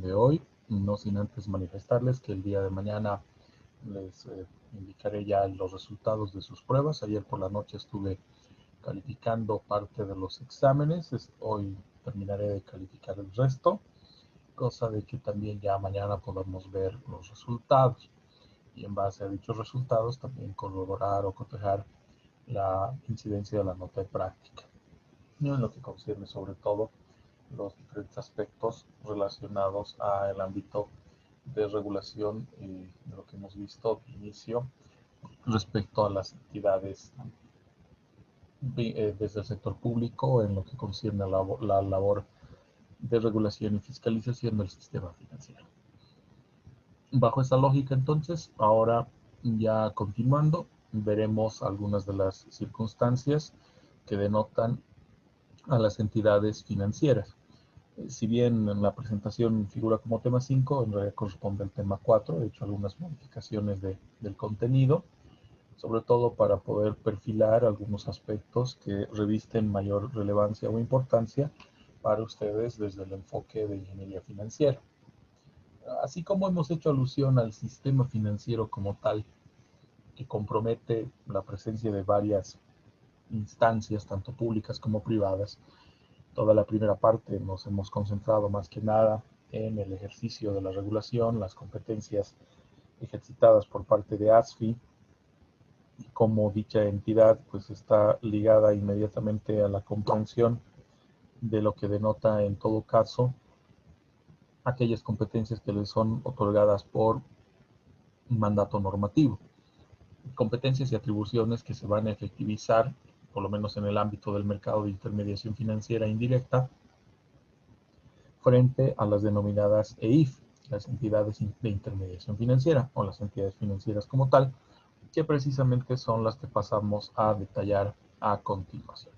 de hoy, no sin antes manifestarles que el día de mañana les indicaré ya los resultados de sus pruebas. Ayer por la noche estuve calificando parte de los exámenes, hoy terminaré de calificar el resto, cosa de que también ya mañana podamos ver los resultados y en base a dichos resultados también corroborar o cotejar la incidencia de la nota de práctica, en lo que concierne sobre todo los diferentes aspectos relacionados al ámbito de regulación de lo que hemos visto de inicio respecto a las entidades desde el sector público en lo que concierne a la labor de regulación y fiscalización del sistema financiero. Bajo esa lógica, entonces, ahora ya continuando, veremos algunas de las circunstancias que denotan a las entidades financieras. Si bien en la presentación figura como tema 5, en realidad corresponde al tema 4. He hecho algunas modificaciones del contenido, sobre todo para poder perfilar algunos aspectos que revisten mayor relevancia o importancia para ustedes desde el enfoque de ingeniería financiera. Así como hemos hecho alusión al sistema financiero como tal, que compromete la presencia de varias instancias, tanto públicas como privadas, toda la primera parte nos hemos concentrado más que nada en el ejercicio de la regulación, las competencias ejercitadas por parte de ASFI, y cómo dicha entidad pues está ligada inmediatamente a la comprensión de lo que denota en todo caso aquellas competencias que le son otorgadas por mandato normativo, competencias y atribuciones que se van a efectivizar, por lo menos en el ámbito del mercado de intermediación financiera indirecta, frente a las denominadas EIF, las entidades de intermediación financiera o las entidades financieras como tal, que precisamente son las que pasamos a detallar a continuación.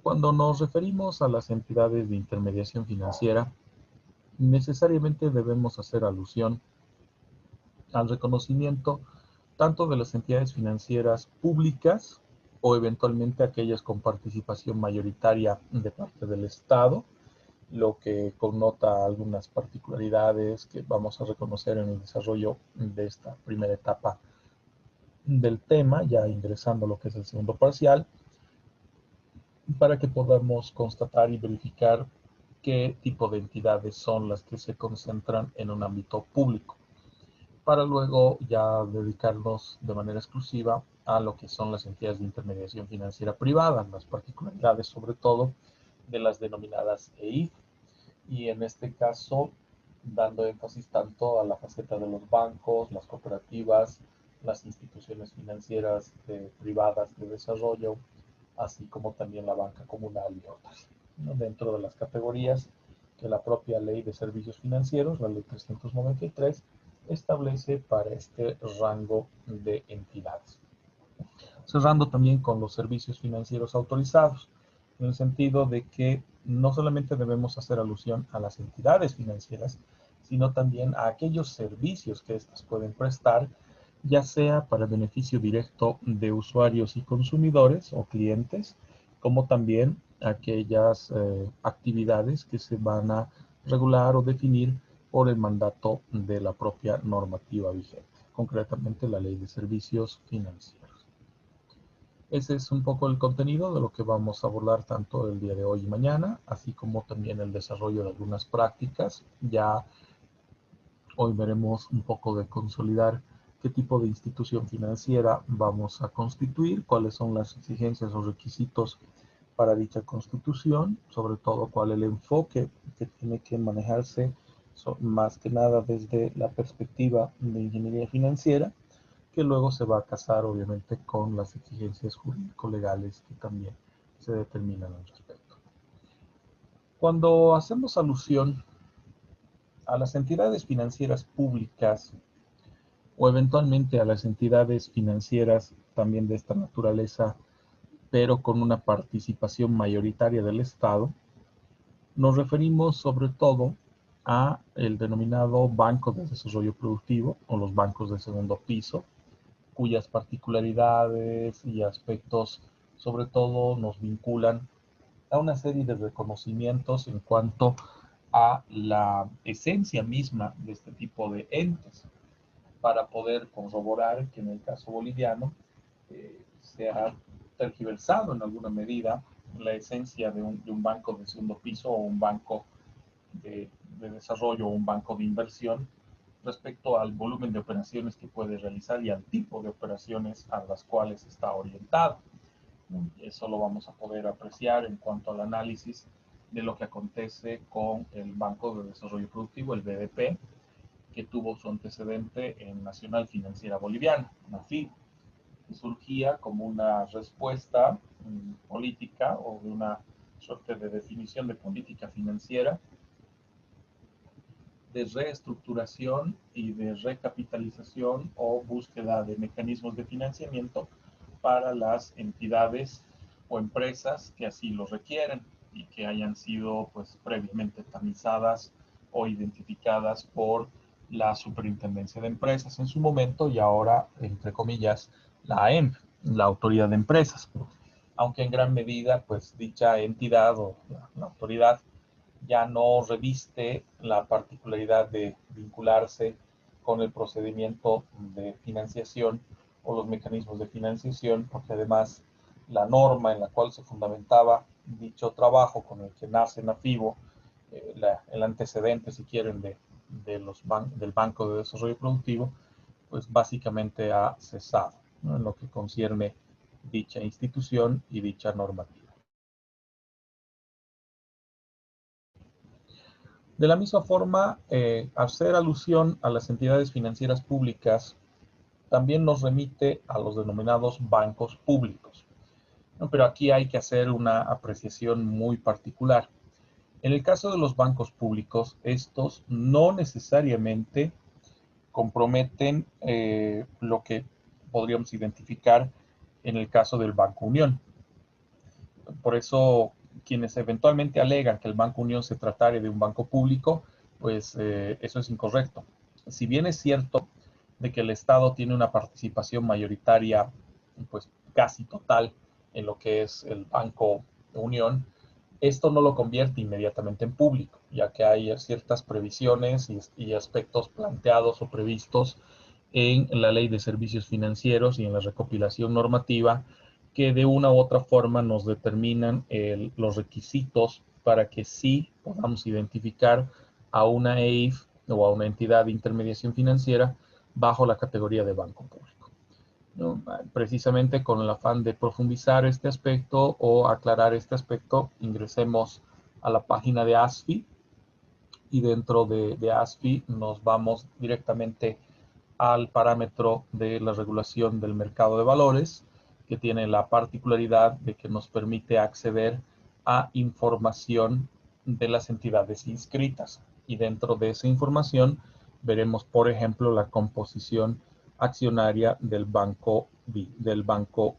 Cuando nos referimos a las entidades de intermediación financiera, necesariamente debemos hacer alusión al reconocimiento tanto de las entidades financieras públicas o eventualmente aquellas con participación mayoritaria de parte del Estado, lo que connota algunas particularidades que vamos a reconocer en el desarrollo de esta primera etapa del tema, ya ingresando a lo que es el segundo parcial, para que podamos constatar y verificar qué tipo de entidades son las que se concentran en un ámbito público, para luego ya dedicarnos de manera exclusiva a lo que son las entidades de intermediación financiera privada, las particularidades sobre todo de las denominadas EIF, y en este caso dando énfasis tanto a la faceta de los bancos, las cooperativas, las instituciones financieras privadas de desarrollo, así como también la banca comunal y otras, ¿no? Dentro de las categorías que la propia Ley de Servicios Financieros, la Ley 393, establece para este rango de entidades. Cerrando también con los servicios financieros autorizados, en el sentido de que no solamente debemos hacer alusión a las entidades financieras, sino también a aquellos servicios que éstas pueden prestar, ya sea para beneficio directo de usuarios y consumidores o clientes, como también aquellas actividades que se van a regular o definir por el mandato de la propia normativa vigente, concretamente la Ley de Servicios Financieros. Ese es un poco el contenido de lo que vamos a abordar tanto el día de hoy y mañana, así como también el desarrollo de algunas prácticas. Ya hoy veremos un poco de consolidar qué tipo de institución financiera vamos a constituir, cuáles son las exigencias o requisitos para dicha constitución, sobre todo cuál es el enfoque que tiene que manejarse más que nada desde la perspectiva de ingeniería financiera, que luego se va a casar obviamente con las exigencias jurídico-legales que también se determinan al respecto. Cuando hacemos alusión a las entidades financieras públicas o eventualmente a las entidades financieras también de esta naturaleza, pero con una participación mayoritaria del Estado, nos referimos sobre todo a el denominado Banco de Desarrollo Productivo o los bancos de segundo piso, cuyas particularidades y aspectos sobre todo nos vinculan a una serie de reconocimientos en cuanto a la esencia misma de este tipo de entes para poder corroborar que en el caso boliviano se ha tergiversado en alguna medida la esencia de un banco de segundo piso o un banco de desarrollo o un banco de inversión respecto al volumen de operaciones que puede realizar y al tipo de operaciones a las cuales está orientado. Eso lo vamos a poder apreciar en cuanto al análisis de lo que acontece con el Banco de Desarrollo Productivo, el BDP, que tuvo su antecedente en Nacional Financiera Boliviana, NAFIB, que surgía como una respuesta política o de una suerte de definición de política financiera de reestructuración y de recapitalización o búsqueda de mecanismos de financiamiento para las entidades o empresas que así lo requieren y que hayan sido pues previamente tamizadas o identificadas por la Superintendencia de Empresas en su momento y ahora, entre comillas, la AEMF, la Autoridad de Empresas. Aunque en gran medida, pues dicha entidad o la autoridad ya no reviste la particularidad de vincularse con el procedimiento de financiación o los mecanismos de financiación, porque además la norma en la cual se fundamentaba dicho trabajo con el que nace NAFIBO, el antecedente, si quieren, del Banco de Desarrollo Productivo, pues básicamente ha cesado, ¿no?, en lo que concierne dicha institución y dicha normativa. De la misma forma, hacer alusión a las entidades financieras públicas también nos remite a los denominados bancos públicos, ¿no? Pero aquí hay que hacer una apreciación muy particular. En el caso de los bancos públicos, estos no necesariamente comprometen lo que podríamos identificar en el caso del Banco Unión. Por eso, quienes eventualmente alegan que el Banco Unión se tratara de un banco público, pues eso es incorrecto. Si bien es cierto de que el Estado tiene una participación mayoritaria, pues casi total en lo que es el Banco Unión, esto no lo convierte inmediatamente en público, ya que hay ciertas previsiones y aspectos planteados o previstos en la Ley de Servicios Financieros y en la recopilación normativa que de una u otra forma nos determinan los requisitos para que sí podamos identificar a una EIF o a una entidad de intermediación financiera bajo la categoría de banco público, ¿no? Precisamente con el afán de profundizar este aspecto o aclarar este aspecto, ingresemos a la página de ASFI y dentro de ASFI nos vamos directamente al parámetro de la regulación del mercado de valores, que tiene la particularidad de que nos permite acceder a información de las entidades inscritas. Y dentro de esa información veremos, por ejemplo, la composición accionaria del Banco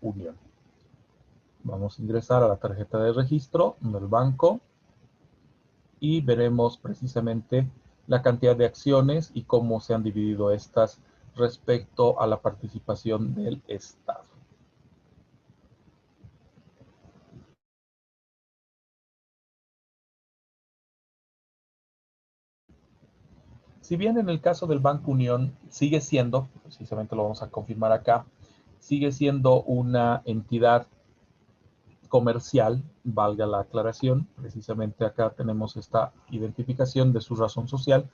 Unión. Vamos a ingresar a la tarjeta de registro del banco y veremos precisamente la cantidad de acciones y cómo se han dividido estas respecto a la participación del Estado. Si bien en el caso del Banco Unión sigue siendo, precisamente lo vamos a confirmar acá, sigue siendo una entidad comercial, valga la aclaración, precisamente acá tenemos esta identificación de su razón social,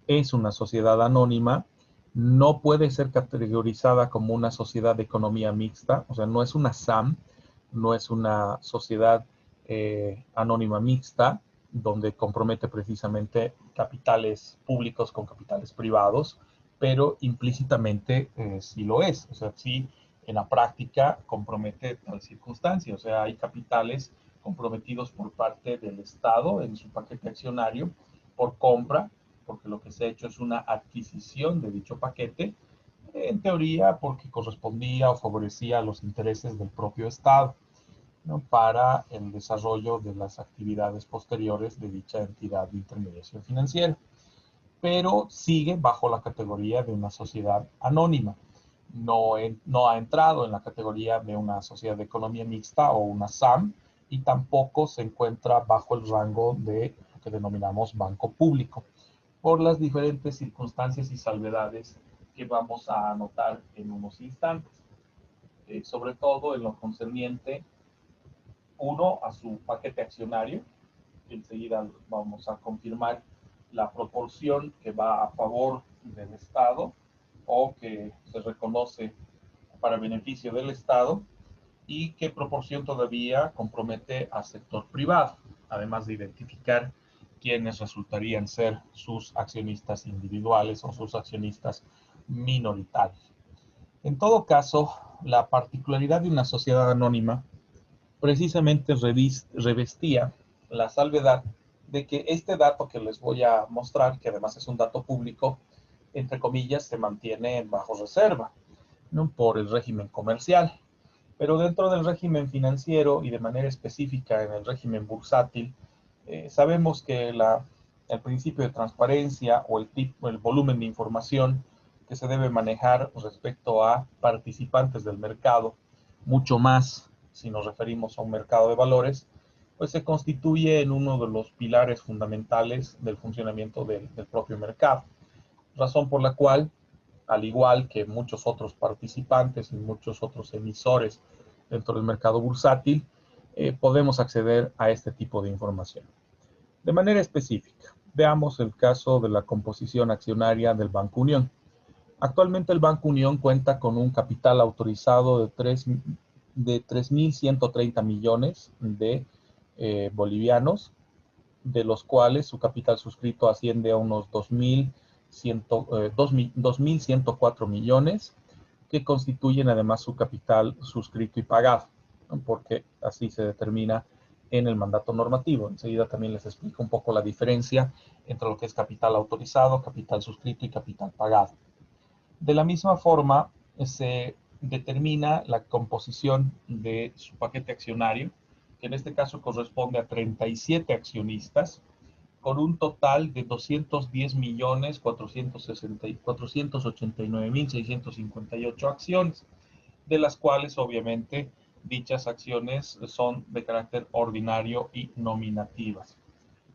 es una sociedad anónima, no puede ser categorizada como una sociedad de economía mixta, o sea, no es una SAM, no es una sociedad anónima mixta, donde compromete precisamente capitales públicos con capitales privados, pero implícitamente sí lo es, o sea, sí en la práctica compromete tal circunstancia, o sea, hay capitales comprometidos por parte del Estado en su paquete accionario por compra, porque lo que se ha hecho es una adquisición de dicho paquete, en teoría porque correspondía o favorecía los intereses del propio Estado, ¿no?, para el desarrollo de las actividades posteriores de dicha entidad de intermediación financiera, pero sigue bajo la categoría de una sociedad anónima. No ha entrado en la categoría de una sociedad de economía mixta o una SAM y tampoco se encuentra bajo el rango de que denominamos banco público, por las diferentes circunstancias y salvedades que vamos a anotar en unos instantes. Sobre todo en lo concerniente, uno, a su paquete accionario. Enseguida vamos a confirmar la proporción que va a favor del Estado o que se reconoce para beneficio del Estado y qué proporción todavía compromete al sector privado, además de identificar quiénes resultarían ser sus accionistas individuales o sus accionistas minoritarios. En todo caso, la particularidad de una sociedad anónima precisamente revestía la salvedad de que este dato que les voy a mostrar, que además es un dato público, entre comillas, se mantiene bajo reserva, ¿no?, por el régimen comercial. Pero dentro del régimen financiero y de manera específica en el régimen bursátil, sabemos que el principio de transparencia o el volumen de información que se debe manejar respecto a participantes del mercado, mucho más si nos referimos a un mercado de valores, pues se constituye en uno de los pilares fundamentales del funcionamiento del propio mercado. Razón por la cual, al igual que muchos otros participantes y muchos otros emisores dentro del mercado bursátil, podemos acceder a este tipo de información. De manera específica, veamos el caso de la composición accionaria del Banco Unión. Actualmente el Banco Unión cuenta con un capital autorizado de 3.130 millones de bolivianos, de los cuales su capital suscrito asciende a unos 2.104 millones, que constituyen además su capital suscrito y pagado, ¿no?, porque así se determina en el mandato normativo. Enseguida también les explico un poco la diferencia entre lo que es capital autorizado, capital suscrito y capital pagado. De la misma forma, se determina la composición de su paquete accionario, que en este caso corresponde a 37 accionistas, con un total de 210.489.658 acciones, de las cuales obviamente dichas acciones son de carácter ordinario y nominativas,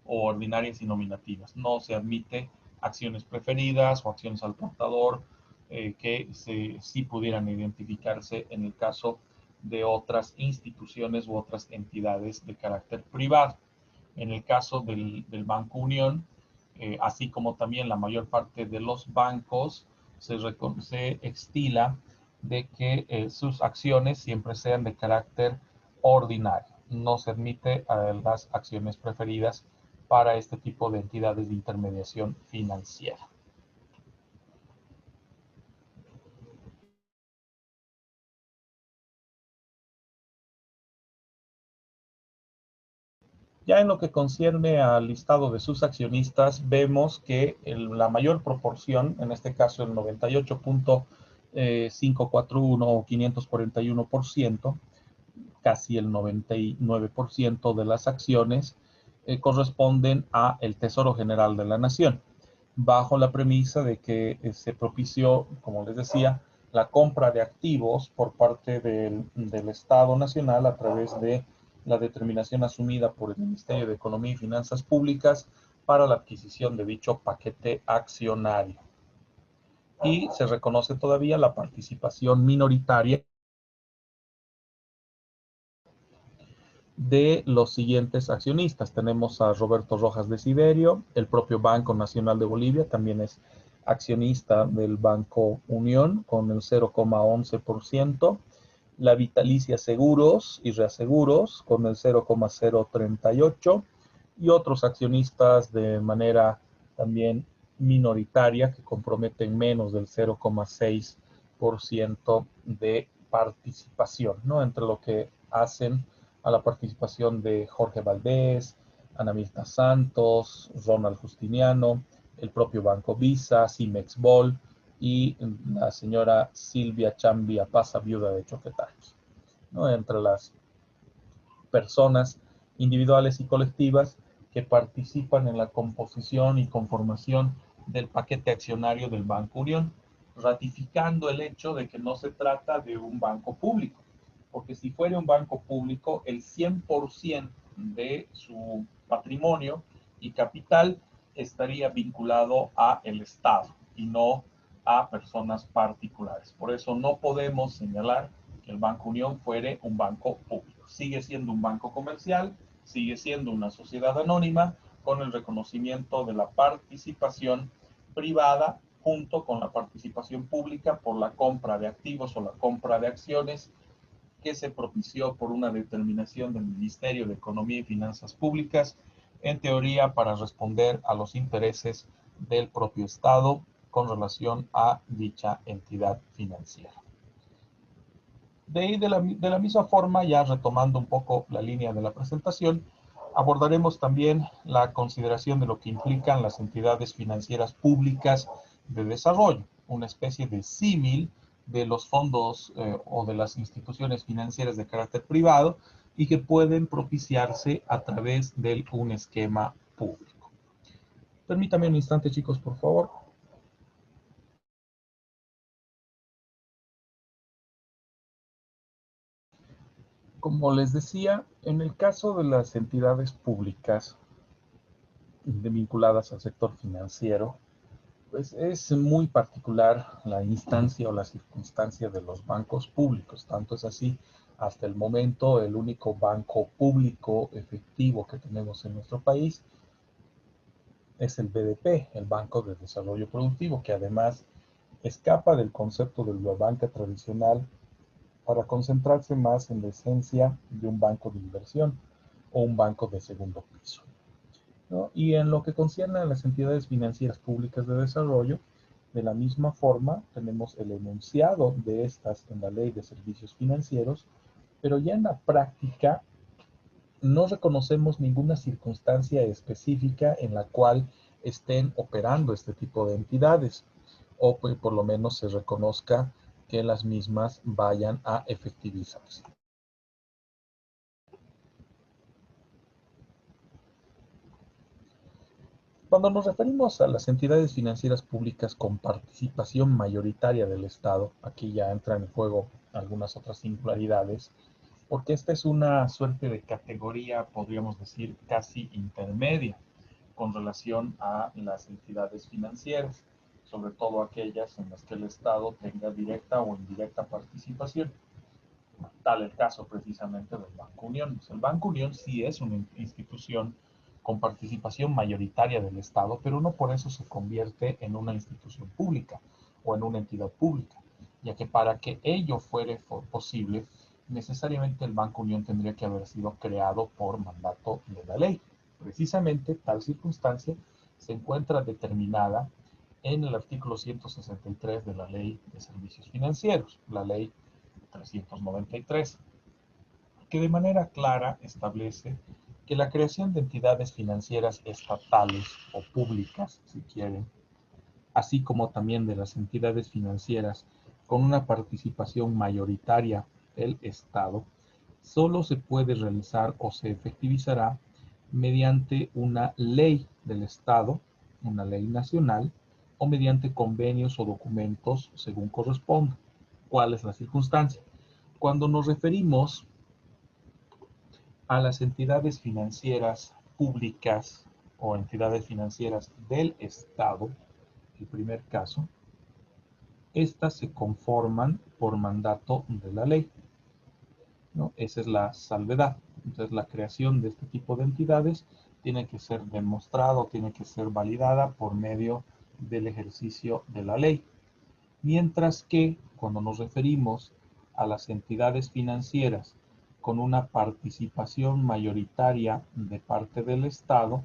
o ordinarias y nominativas. No se admite acciones preferidas o acciones al portador que sí pudieran identificarse en el caso de otras instituciones u otras entidades de carácter privado. En el caso del Banco Unión, así como también la mayor parte de los bancos, se estila de que sus acciones siempre sean de carácter ordinario. No se admite las acciones preferidas para este tipo de entidades de intermediación financiera. Ya en lo que concierne al listado de sus accionistas, vemos que la mayor proporción, en este caso el 98.541 o 541%, casi el 99% de las acciones corresponden a el Tesoro General de la Nación, bajo la premisa de que se propició, como les decía, la compra de activos por parte del Estado Nacional a través de la determinación asumida por el Ministerio de Economía y Finanzas Públicas para la adquisición de dicho paquete accionario. Y se reconoce todavía la participación minoritaria de los siguientes accionistas. Tenemos a Roberto Rojas Desiderio, el propio Banco Nacional de Bolivia, también es accionista del Banco Unión con el 0,11%, la Vitalicia Seguros y Reaseguros con el 0,038%, y otros accionistas de manera también minoritaria que comprometen menos del 0,6% de participación, ¿no?, entre lo que hacen a la participación de Jorge Valdés, Ana Mirta Santos, Ronald Justiniano, el propio Banco Visa, Cimex Bol y la señora Silvia Chambia Pasa, viuda de Choquetáis, ¿no?, entre las personas individuales y colectivas que participan en la composición y conformación del paquete accionario del Banco Unión, ratificando el hecho de que no se trata de un banco público, porque si fuera un banco público, el 100% de su patrimonio y capital estaría vinculado a el Estado y no a personas particulares. Por eso no podemos señalar que el Banco Unión fuere un banco público. Sigue siendo un banco comercial, sigue siendo una sociedad anónima con el reconocimiento de la participación privada junto con la participación pública por la compra de activos o la compra de acciones que se propició por una determinación del Ministerio de Economía y Finanzas Públicas, en teoría para responder a los intereses del propio Estado con relación a dicha entidad financiera. De ahí, de la misma forma, ya retomando un poco la línea de la presentación, abordaremos también la consideración de lo que implican las entidades financieras públicas de desarrollo, una especie de símil de los fondos o de las instituciones financieras de carácter privado y que pueden propiciarse a través de un esquema público. Permítame un instante, chicos, por favor. Como les decía, en el caso de las entidades públicas vinculadas al sector financiero, pues es muy particular la instancia o la circunstancia de los bancos públicos. Tanto es así, hasta el momento, el único banco público efectivo que tenemos en nuestro país es el BDP, el Banco de Desarrollo Productivo, que además escapa del concepto de la banca tradicional para concentrarse más en la esencia de un banco de inversión o un banco de segundo piso, ¿no? Y en lo que concierne a las entidades financieras públicas de desarrollo, de la misma forma tenemos el enunciado de estas en la Ley de Servicios Financieros, pero ya en la práctica no reconocemos ninguna circunstancia específica en la cual estén operando este tipo de entidades, o por lo menos se reconozca que las mismas vayan a efectivizarse. Cuando nos referimos a las entidades financieras públicas con participación mayoritaria del Estado, aquí ya entran en juego algunas otras singularidades, porque esta es una suerte de categoría, podríamos decir, casi intermedia con relación a las entidades financieras, sobre todo aquellas en las que el Estado tenga directa o indirecta participación. Tal el caso precisamente del Banco Unión. El Banco Unión sí es una institución con participación mayoritaria del Estado, pero no por eso se convierte en una institución pública o en una entidad pública, ya que para que ello fuere posible, necesariamente el Banco Unión tendría que haber sido creado por mandato de la ley. Precisamente tal circunstancia se encuentra determinada en el artículo 163 de la Ley de Servicios Financieros, la Ley 393, que de manera clara establece que la creación de entidades financieras estatales o públicas, si quieren, así como también de las entidades financieras con una participación mayoritaria del Estado, solo se puede realizar o se efectivizará mediante una ley del Estado, una ley nacional, o mediante convenios o documentos según corresponda. ¿Cuál es la circunstancia? Cuando nos referimos a las entidades financieras públicas o entidades financieras del Estado, el primer caso, estas se conforman por mandato de la ley, ¿no? Esa es la salvedad. Entonces, la creación de este tipo de entidades tiene que ser demostrada, tiene que ser validada por medio del ejercicio de la ley. Mientras que cuando nos referimos a las entidades financieras con una participación mayoritaria de parte del Estado,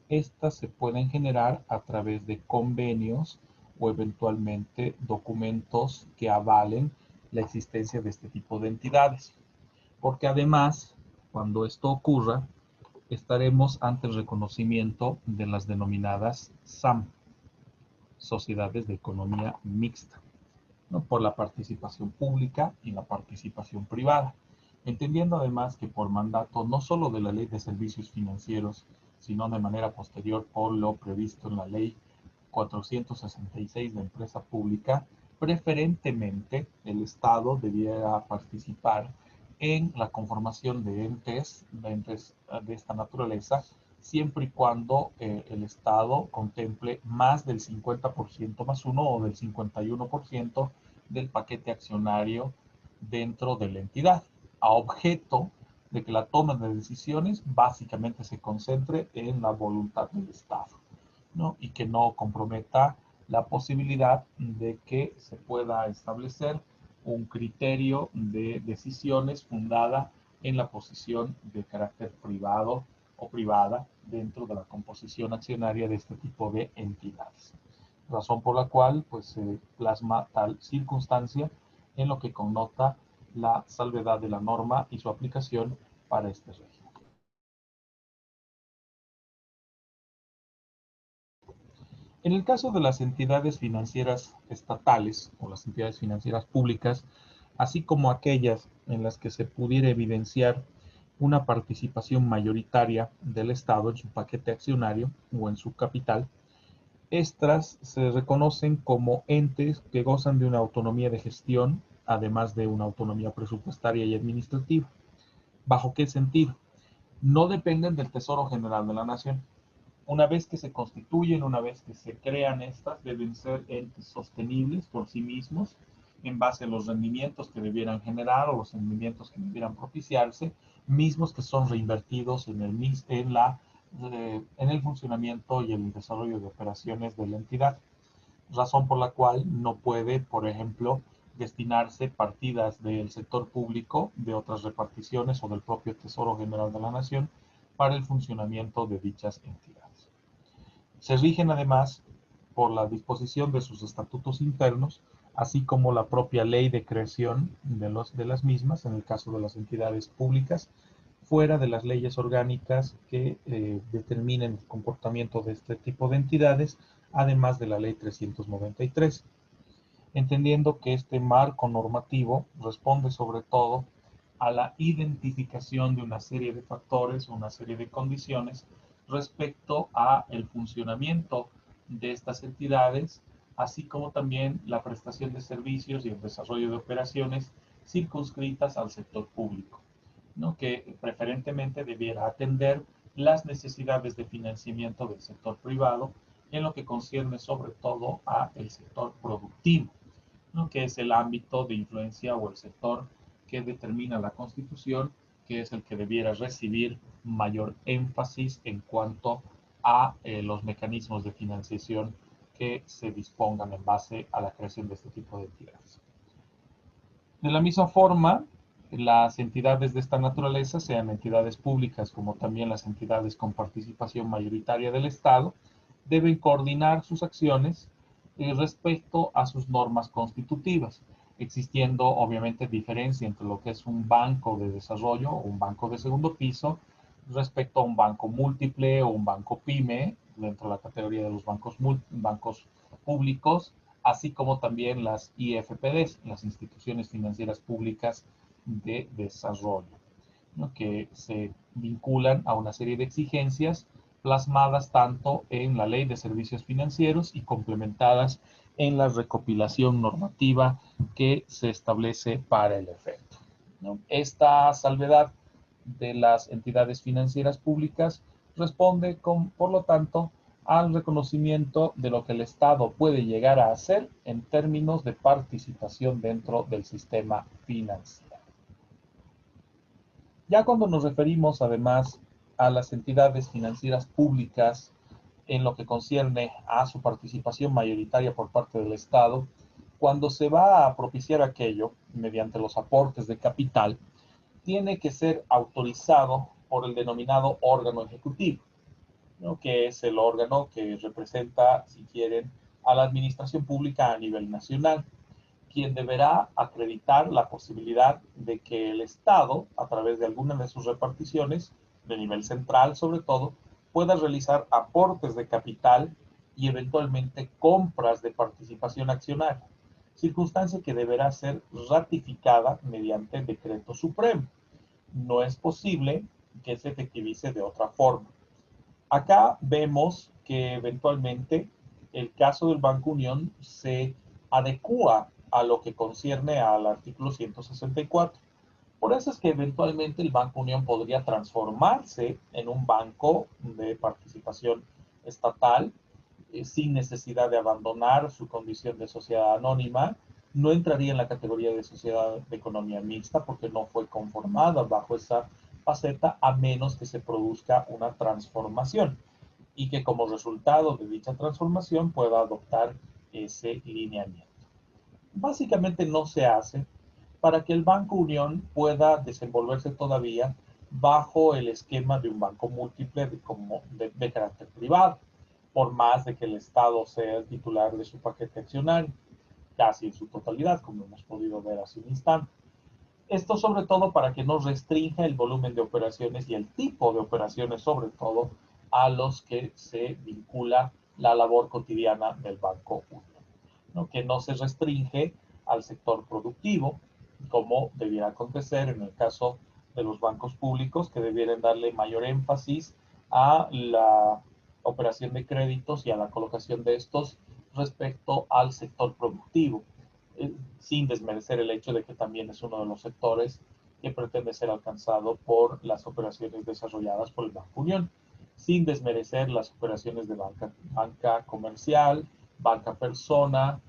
estas se pueden generar a través de convenios o eventualmente documentos que avalen la existencia de este tipo de entidades. Porque además, cuando esto ocurra, estaremos ante el reconocimiento de las denominadas SAM, Sociedades de Economía Mixta, ¿no? Por la participación pública y la participación privada, entendiendo además que por mandato no solo de la Ley de Servicios Financieros, sino de manera posterior por lo previsto en la Ley 466 de Empresa Pública, preferentemente el Estado debiera participar en la conformación de entes de esta naturaleza siempre y cuando el Estado contemple más del 50% más uno o del 51% del paquete accionario dentro de la entidad, a objeto de que la toma de decisiones básicamente se concentre en la voluntad del Estado, ¿no? Y que no comprometa la posibilidad de que se pueda establecer un criterio de decisiones fundada en la posición de carácter privado o privada dentro de la composición accionaria de este tipo de entidades. Razón por la cual pues, se plasma tal circunstancia en lo que connota la salvedad de la norma y su aplicación para este régimen. En el caso de las entidades financieras estatales o las entidades financieras públicas, así como aquellas en las que se pudiera evidenciar una participación mayoritaria del Estado en su paquete accionario o en su capital, estas se reconocen como entes que gozan de una autonomía de gestión, además de una autonomía presupuestaria y administrativa. ¿Bajo qué sentido? No dependen del Tesoro General de la Nación. Una vez que se constituyen, una vez que se crean estas, deben ser entes sostenibles por sí mismos, en base a los rendimientos que debieran generar o los rendimientos que debieran propiciarse, mismos que son reinvertidos en el funcionamiento y el desarrollo de operaciones de la entidad. Razón por la cual no puede, por ejemplo, destinarse partidas del sector público, de otras reparticiones o del propio Tesoro General de la Nación para el funcionamiento de dichas entidades. Se rigen además por la disposición de sus estatutos internos, así como la propia ley de creación de las mismas, en el caso de las entidades públicas, fuera de las leyes orgánicas que determinen el comportamiento de este tipo de entidades, además de la ley 393, entendiendo que este marco normativo responde sobre todo a la identificación de una serie de factores o una serie de condiciones respecto a el funcionamiento de estas entidades, así como también la prestación de servicios y el desarrollo de operaciones circunscritas al sector público, ¿no? Que preferentemente debiera atender las necesidades de financiamiento del sector privado en lo que concierne sobre todo a el sector productivo, ¿no? Que es el ámbito de influencia o el sector que determina la Constitución, que es el que debiera recibir mayor énfasis en cuanto a los mecanismos de financiación que se dispongan en base a la creación de este tipo de entidades. De la misma forma, las entidades de esta naturaleza, sean entidades públicas como también las entidades con participación mayoritaria del Estado, deben coordinar sus acciones respecto a sus normas constitutivas, existiendo obviamente diferencia entre lo que es un banco de desarrollo o un banco de segundo piso respecto a un banco múltiple o un banco pyme dentro de la categoría de los bancos públicos, así como también las IFPDs, las instituciones financieras públicas de desarrollo, ¿no? Que se vinculan a una serie de exigencias plasmadas tanto en la Ley de Servicios Financieros y complementadas en la recopilación normativa que se establece para el efecto, ¿no? Esta salvedad de las entidades financieras públicas responde, por lo tanto, al reconocimiento de lo que el Estado puede llegar a hacer en términos de participación dentro del sistema financiero. Ya cuando nos referimos además a las entidades financieras públicas en lo que concierne a su participación mayoritaria por parte del Estado, cuando se va a propiciar aquello mediante los aportes de capital, tiene que ser autorizado por el denominado órgano ejecutivo, ¿no? Que es el órgano que representa, si quieren, a la administración pública a nivel nacional, quien deberá acreditar la posibilidad de que el Estado, a través de alguna de sus reparticiones, de nivel central sobre todo, pueda realizar aportes de capital y eventualmente compras de participación accionaria, circunstancia que deberá ser ratificada mediante decreto supremo. No es posible que se efectivice de otra forma. Acá vemos que eventualmente el caso del Banco Unión se adecua a lo que concierne al artículo 164, Por eso es que eventualmente el Banco Unión podría transformarse en un banco de participación estatal sin necesidad de abandonar su condición de sociedad anónima. No entraría en la categoría de sociedad de economía mixta porque no fue conformada bajo esa faceta a menos que se produzca una transformación y que como resultado de dicha transformación pueda adoptar ese lineamiento. Básicamente no se hace para que el Banco Unión pueda desenvolverse todavía bajo el esquema de un banco múltiple de carácter privado, por más de que el Estado sea el titular de su paquete accionario, casi en su totalidad, como hemos podido ver hace un instante. Esto sobre todo para que no restrinja el volumen de operaciones y el tipo de operaciones, sobre todo, a los que se vincula la labor cotidiana del Banco Unión, ¿no? Que no se restringe al sector productivo, como debiera acontecer en el caso de los bancos públicos, que debieran darle mayor énfasis a la operación de créditos y a la colocación de estos respecto al sector productivo, sin desmerecer el hecho de que también es uno de los sectores que pretende ser alcanzado por las operaciones desarrolladas por el Banco Unión, sin desmerecer las operaciones de banca comercial, banca persona,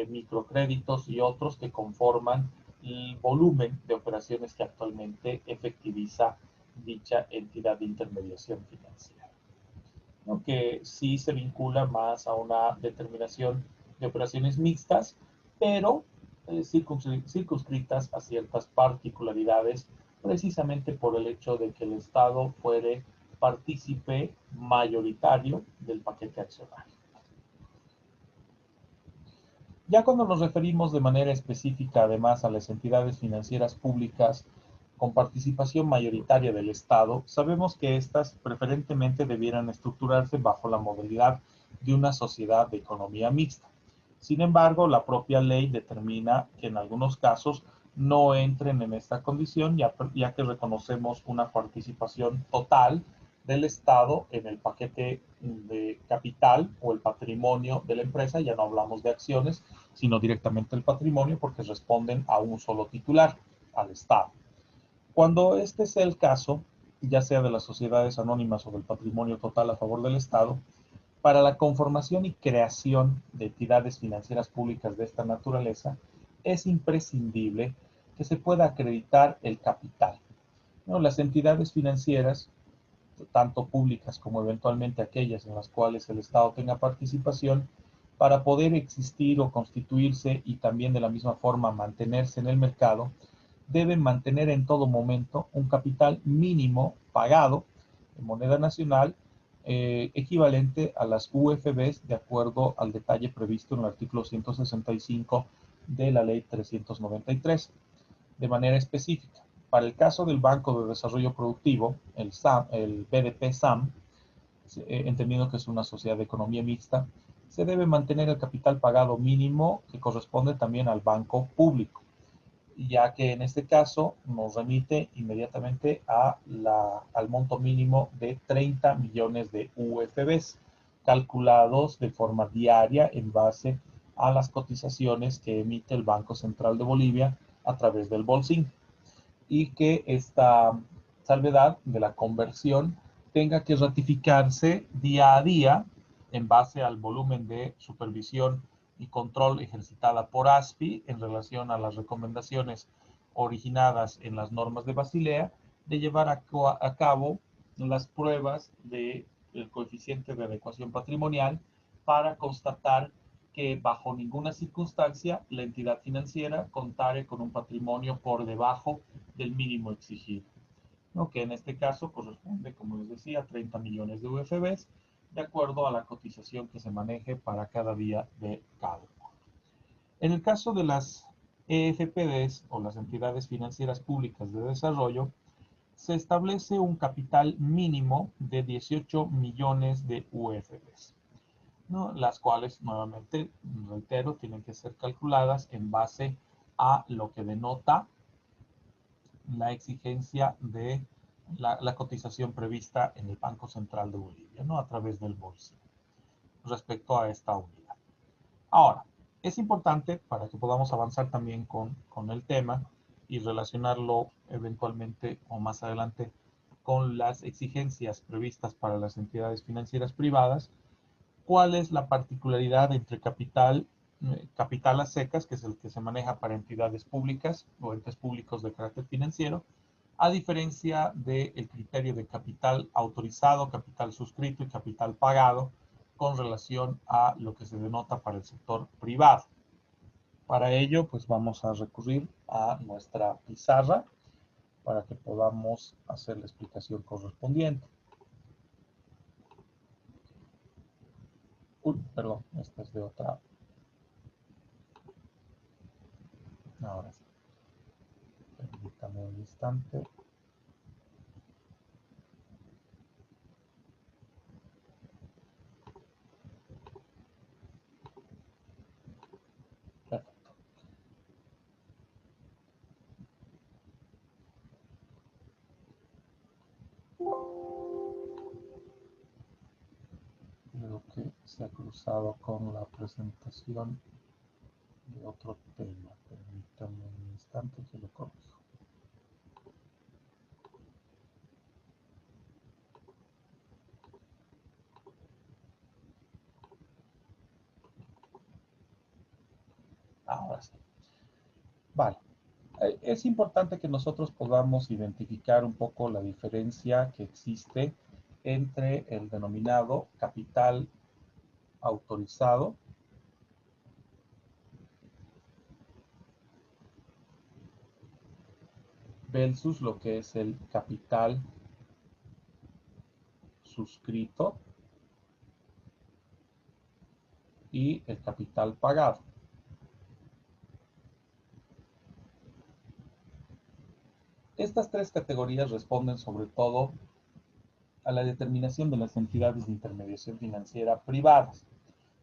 microcréditos y otros que conforman el volumen de operaciones que actualmente efectiviza dicha entidad de intermediación financiera, ¿no? Que sí se vincula más a una determinación de operaciones mixtas, pero circunscritas a ciertas particularidades, precisamente por el hecho de que el Estado fuere partícipe mayoritario del paquete accionario. Ya cuando nos referimos de manera específica, además, a las entidades financieras públicas con participación mayoritaria del Estado, sabemos que éstas preferentemente debieran estructurarse bajo la modalidad de una sociedad de economía mixta. Sin embargo, la propia ley determina que en algunos casos no entren en esta condición, ya que reconocemos una participación total del Estado en el paquete de capital o el patrimonio de la empresa. Ya no hablamos de acciones, sino directamente el patrimonio, porque responden a un solo titular, al Estado. Cuando este sea el caso, ya sea de las sociedades anónimas o del patrimonio total a favor del Estado, para la conformación y creación de entidades financieras públicas de esta naturaleza, es imprescindible que se pueda acreditar el capital, ¿no? Las entidades financieras, tanto públicas como eventualmente aquellas en las cuales el Estado tenga participación, para poder existir o constituirse y también de la misma forma mantenerse en el mercado, deben mantener en todo momento un capital mínimo pagado en moneda nacional equivalente a las UFBs de acuerdo al detalle previsto en el artículo 165 de la ley 393. De manera específica, para el caso del Banco de Desarrollo Productivo, el BDP-SAM, entendiendo que es una sociedad de economía mixta, se debe mantener el capital pagado mínimo que corresponde también al banco público, ya que en este caso nos remite inmediatamente al monto mínimo de 30 millones de UFBs, calculados de forma diaria en base a las cotizaciones que emite el Banco Central de Bolivia a través del Bolsín, y que esta salvedad de la conversión tenga que ratificarse día a día en base al volumen de supervisión y control ejercitada por ASFI en relación a las recomendaciones originadas en las normas de Basilea, de llevar a cabo las pruebas del coeficiente de adecuación patrimonial para constatar que bajo ninguna circunstancia la entidad financiera contare con un patrimonio por debajo del mínimo exigido, ¿no? Que en este caso corresponde, como les decía, a 30 millones de UFBs, de acuerdo a la cotización que se maneje para cada día de cálculo. En el caso de las EFPDs o las entidades financieras públicas de desarrollo, se establece un capital mínimo de 18 millones de UFBs, ¿no? Las cuales, nuevamente, reitero, tienen que ser calculadas en base a lo que denota la exigencia de la cotización prevista en el Banco Central de Bolivia, ¿no? A través del bolsillo, respecto a esta unidad. Ahora, es importante, para que podamos avanzar también con el tema, y relacionarlo eventualmente o más adelante con las exigencias previstas para las entidades financieras privadas. ¿Cuál es la particularidad entre capital a secas, que es el que se maneja para entidades públicas o entes públicos de carácter financiero, a diferencia del criterio de capital autorizado, capital suscrito y capital pagado con relación a lo que se denota para el sector privado? Para ello, pues vamos a recurrir a nuestra pizarra para que podamos hacer la explicación correspondiente. Uy, perdón, esta es de otra. Ahora sí. Permítame un instante. Perfecto. Creo que se ha cruzado con la presentación de otro tema. Permítame un instante que lo corrijo. Ahora sí. Vale. Es importante que nosotros podamos identificar un poco la diferencia que existe entre el denominado capital autorizado versus lo que es el capital suscrito y el capital pagado. Estas tres categorías responden sobre todo a la determinación de las entidades de intermediación financiera privadas,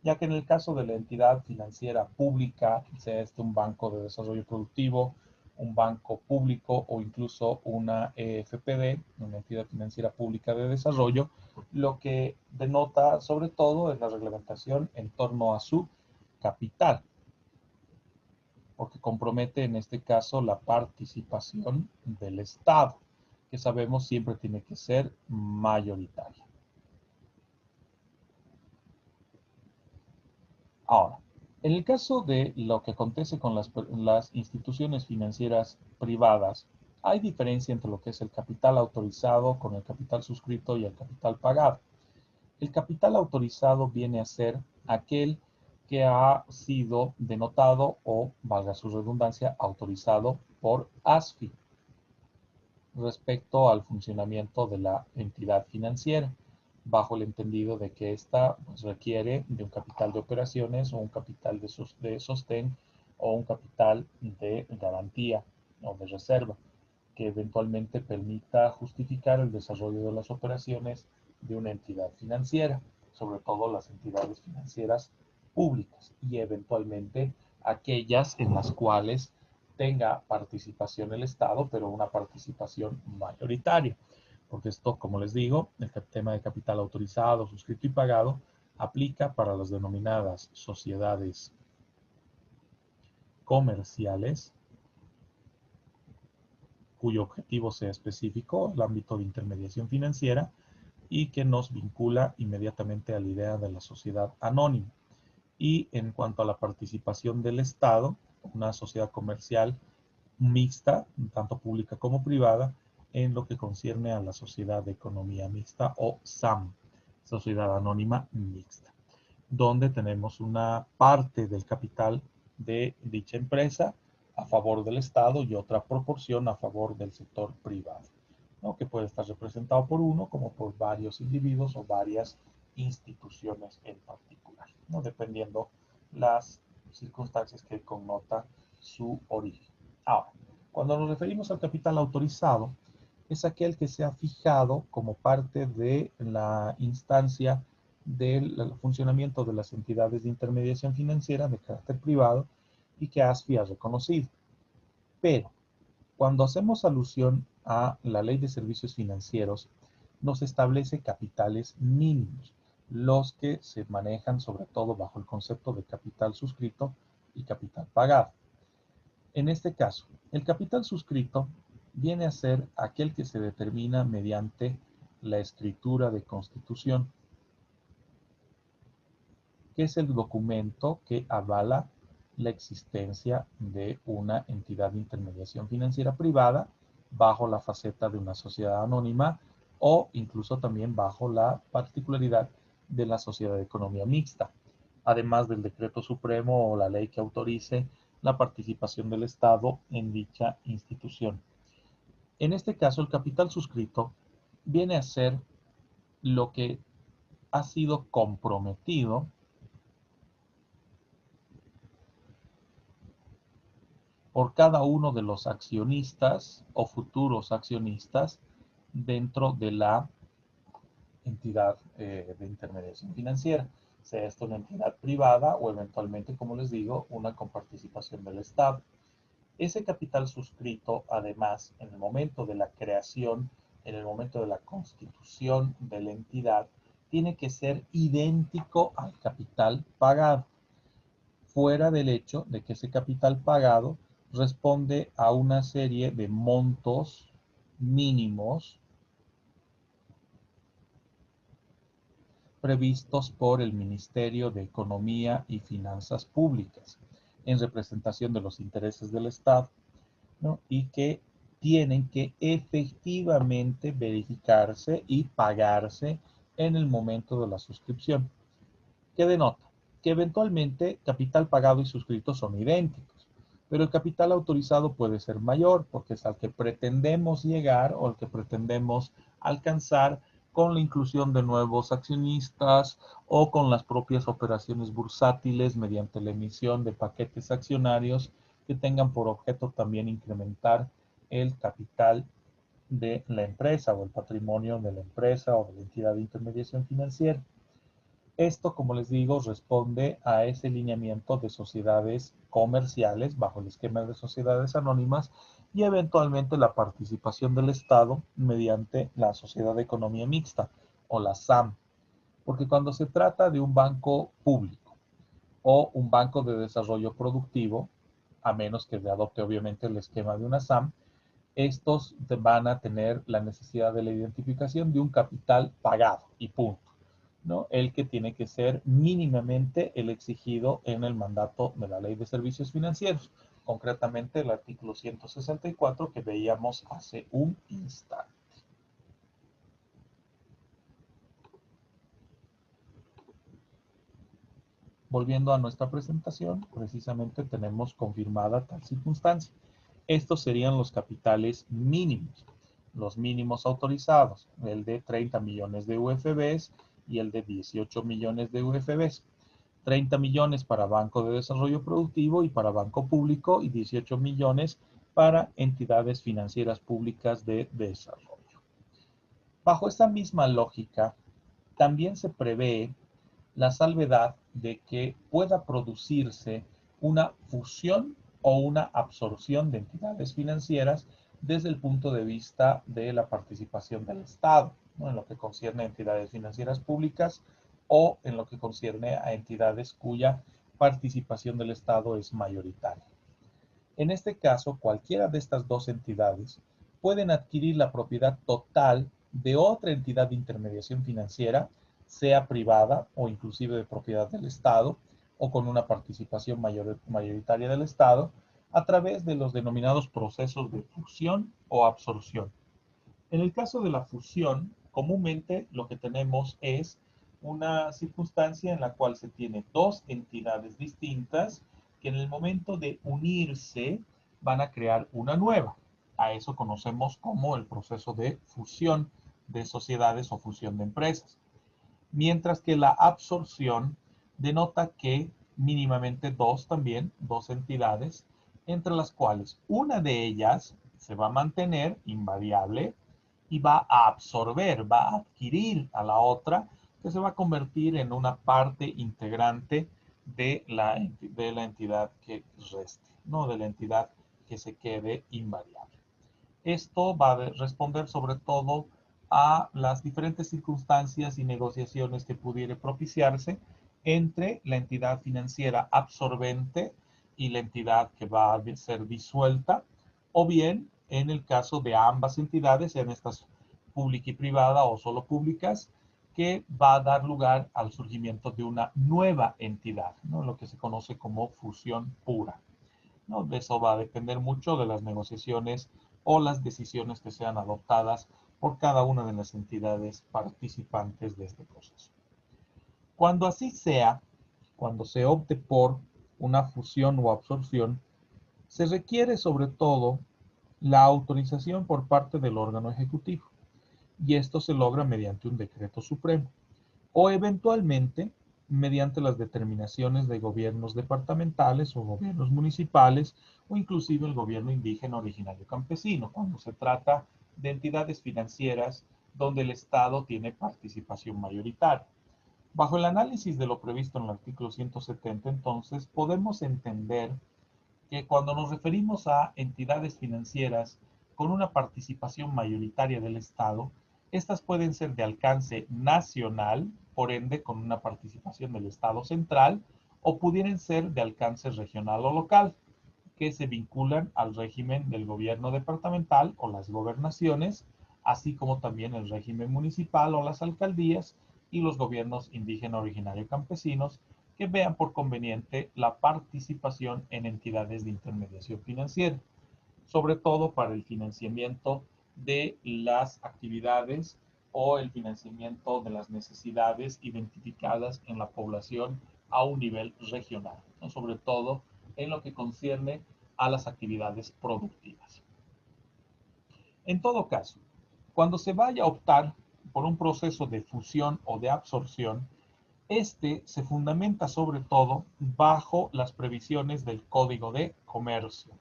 ya que en el caso de la entidad financiera pública, sea este un banco de desarrollo productivo, un banco público o incluso una EFPD, una entidad financiera pública de desarrollo, lo que denota sobre todo es la reglamentación en torno a su capital, porque compromete en este caso la participación del Estado, que sabemos siempre tiene que ser mayoritaria. Ahora, en el caso de lo que acontece con las instituciones financieras privadas, hay diferencia entre lo que es el capital autorizado con el capital suscrito y el capital pagado. El capital autorizado viene a ser aquel que ha sido denotado o, valga su redundancia, autorizado por ASFI respecto al funcionamiento de la entidad financiera, bajo el entendido de que ésta pues, requiere de un capital de operaciones o un capital de sostén o un capital de garantía o de reserva, que eventualmente permita justificar el desarrollo de las operaciones de una entidad financiera, sobre todo las entidades financieras públicas y eventualmente aquellas en las cuales tenga participación el Estado, pero una participación mayoritaria. Porque esto, como les digo, el tema de capital autorizado, suscrito y pagado aplica para las denominadas sociedades comerciales, cuyo objetivo sea específico, el ámbito de intermediación financiera, y que nos vincula inmediatamente a la idea de la sociedad anónima. Y en cuanto a la participación del Estado, una sociedad comercial mixta, tanto pública como privada, en lo que concierne a la sociedad de economía mixta o SAM, sociedad anónima mixta, donde tenemos una parte del capital de dicha empresa a favor del Estado y otra proporción a favor del sector privado, ¿no? Que puede estar representado por uno como por varios individuos o varias instituciones en particular, ¿no? Dependiendo las circunstancias que connota su origen. Ahora, cuando nos referimos al capital autorizado, es aquel que se ha fijado como parte de la instancia del funcionamiento de las entidades de intermediación financiera de carácter privado y que ASFI ha reconocido. Pero cuando hacemos alusión a la Ley de Servicios Financieros, nos establece capitales mínimos, los que se manejan sobre todo bajo el concepto de capital suscrito y capital pagado. En este caso, el capital suscrito viene a ser aquel que se determina mediante la escritura de constitución, que es el documento que avala la existencia de una entidad de intermediación financiera privada bajo la faceta de una sociedad anónima o incluso también bajo la particularidad de la sociedad de economía mixta, además del decreto supremo o la ley que autorice la participación del Estado en dicha institución. En este caso, el capital suscrito viene a ser lo que ha sido comprometido por cada uno de los accionistas o futuros accionistas dentro de la entidad de intermediación financiera, sea esto una entidad privada o eventualmente, como les digo, una coparticipación del Estado. Ese capital suscrito, además, en el momento de la creación, en el momento de la constitución de la entidad, tiene que ser idéntico al capital pagado, fuera del hecho de que ese capital pagado responde a una serie de montos mínimos previstos por el Ministerio de Economía y Finanzas Públicas en representación de los intereses del Estado, ¿no? Y que tienen que efectivamente verificarse y pagarse en el momento de la suscripción. ¿Qué denota? Que eventualmente capital pagado y suscrito son idénticos, pero el capital autorizado puede ser mayor porque es al que pretendemos llegar o al que pretendemos alcanzar con la inclusión de nuevos accionistas o con las propias operaciones bursátiles mediante la emisión de paquetes accionarios que tengan por objeto también incrementar el capital de la empresa o el patrimonio de la empresa o de la entidad de intermediación financiera. Esto, como les digo, responde a ese lineamiento de sociedades comerciales bajo el esquema de sociedades anónimas y eventualmente la participación del Estado mediante la sociedad de economía mixta o la SAM. Porque cuando se trata de un banco público o un banco de desarrollo productivo, a menos que se adopte obviamente el esquema de una SAM, estos van a tener la necesidad de la identificación de un capital pagado y punto, ¿no? El que tiene que ser mínimamente el exigido en el mandato de la Ley de Servicios Financieros, concretamente el artículo 164 que veíamos hace un instante. Volviendo a nuestra presentación, precisamente tenemos confirmada tal circunstancia. Estos serían los capitales mínimos, los mínimos autorizados, el de 30 millones de UFBs y el de 18 millones de UFBs. 30 millones para Banco de Desarrollo Productivo y para Banco Público y 18 millones para entidades financieras públicas de desarrollo. Bajo esta misma lógica, también se prevé la salvedad de que pueda producirse una fusión o una absorción de entidades financieras desde el punto de vista de la participación del Estado, ¿no? En lo que concierne a entidades financieras públicas o en lo que concierne a entidades cuya participación del Estado es mayoritaria. En este caso, cualquiera de estas dos entidades pueden adquirir la propiedad total de otra entidad de intermediación financiera, sea privada o inclusive de propiedad del Estado, o con una participación mayoritaria del Estado, a través de los denominados procesos de fusión o absorción. En el caso de la fusión, comúnmente lo que tenemos es una circunstancia en la cual se tiene dos entidades distintas que en el momento de unirse van a crear una nueva. A eso conocemos como el proceso de fusión de sociedades o fusión de empresas. Mientras que la absorción denota que mínimamente dos también, dos entidades, entre las cuales una de ellas se va a mantener invariable y va a absorber, va a adquirir a la otra, que se va a convertir en una parte integrante de la entidad que reste, no de la entidad que se quede invariable. Esto va a responder sobre todo a las diferentes circunstancias y negociaciones que pudiera propiciarse entre la entidad financiera absorbente y la entidad que va a ser disuelta, o bien en el caso de ambas entidades, sean estas pública y privada o solo públicas, que va a dar lugar al surgimiento de una nueva entidad, ¿no? Lo que se conoce como fusión pura, ¿no? De eso va a depender mucho de las negociaciones o las decisiones que sean adoptadas por cada una de las entidades participantes de este proceso. Cuando así sea, cuando se opte por una fusión o absorción, se requiere sobre todo la autorización por parte del órgano ejecutivo, y esto se logra mediante un decreto supremo o eventualmente mediante las determinaciones de gobiernos departamentales o gobiernos municipales o inclusive el gobierno indígena originario campesino, cuando se trata de entidades financieras donde el Estado tiene participación mayoritaria. Bajo el análisis de lo previsto en el artículo 170, entonces, podemos entender que cuando nos referimos a entidades financieras con una participación mayoritaria del Estado, estas pueden ser de alcance nacional, por ende con una participación del Estado central, o pudieran ser de alcance regional o local, que se vinculan al régimen del gobierno departamental o las gobernaciones, así como también el régimen municipal o las alcaldías y los gobiernos indígena originario campesinos, que vean por conveniente la participación en entidades de intermediación financiera, sobre todo para el financiamiento de las actividades o el financiamiento de las necesidades identificadas en la población a un nivel regional, ¿no? Sobre todo en lo que concierne a las actividades productivas. En todo caso, cuando se vaya a optar por un proceso de fusión o de absorción, este se fundamenta sobre todo bajo las previsiones del Código de Comercio,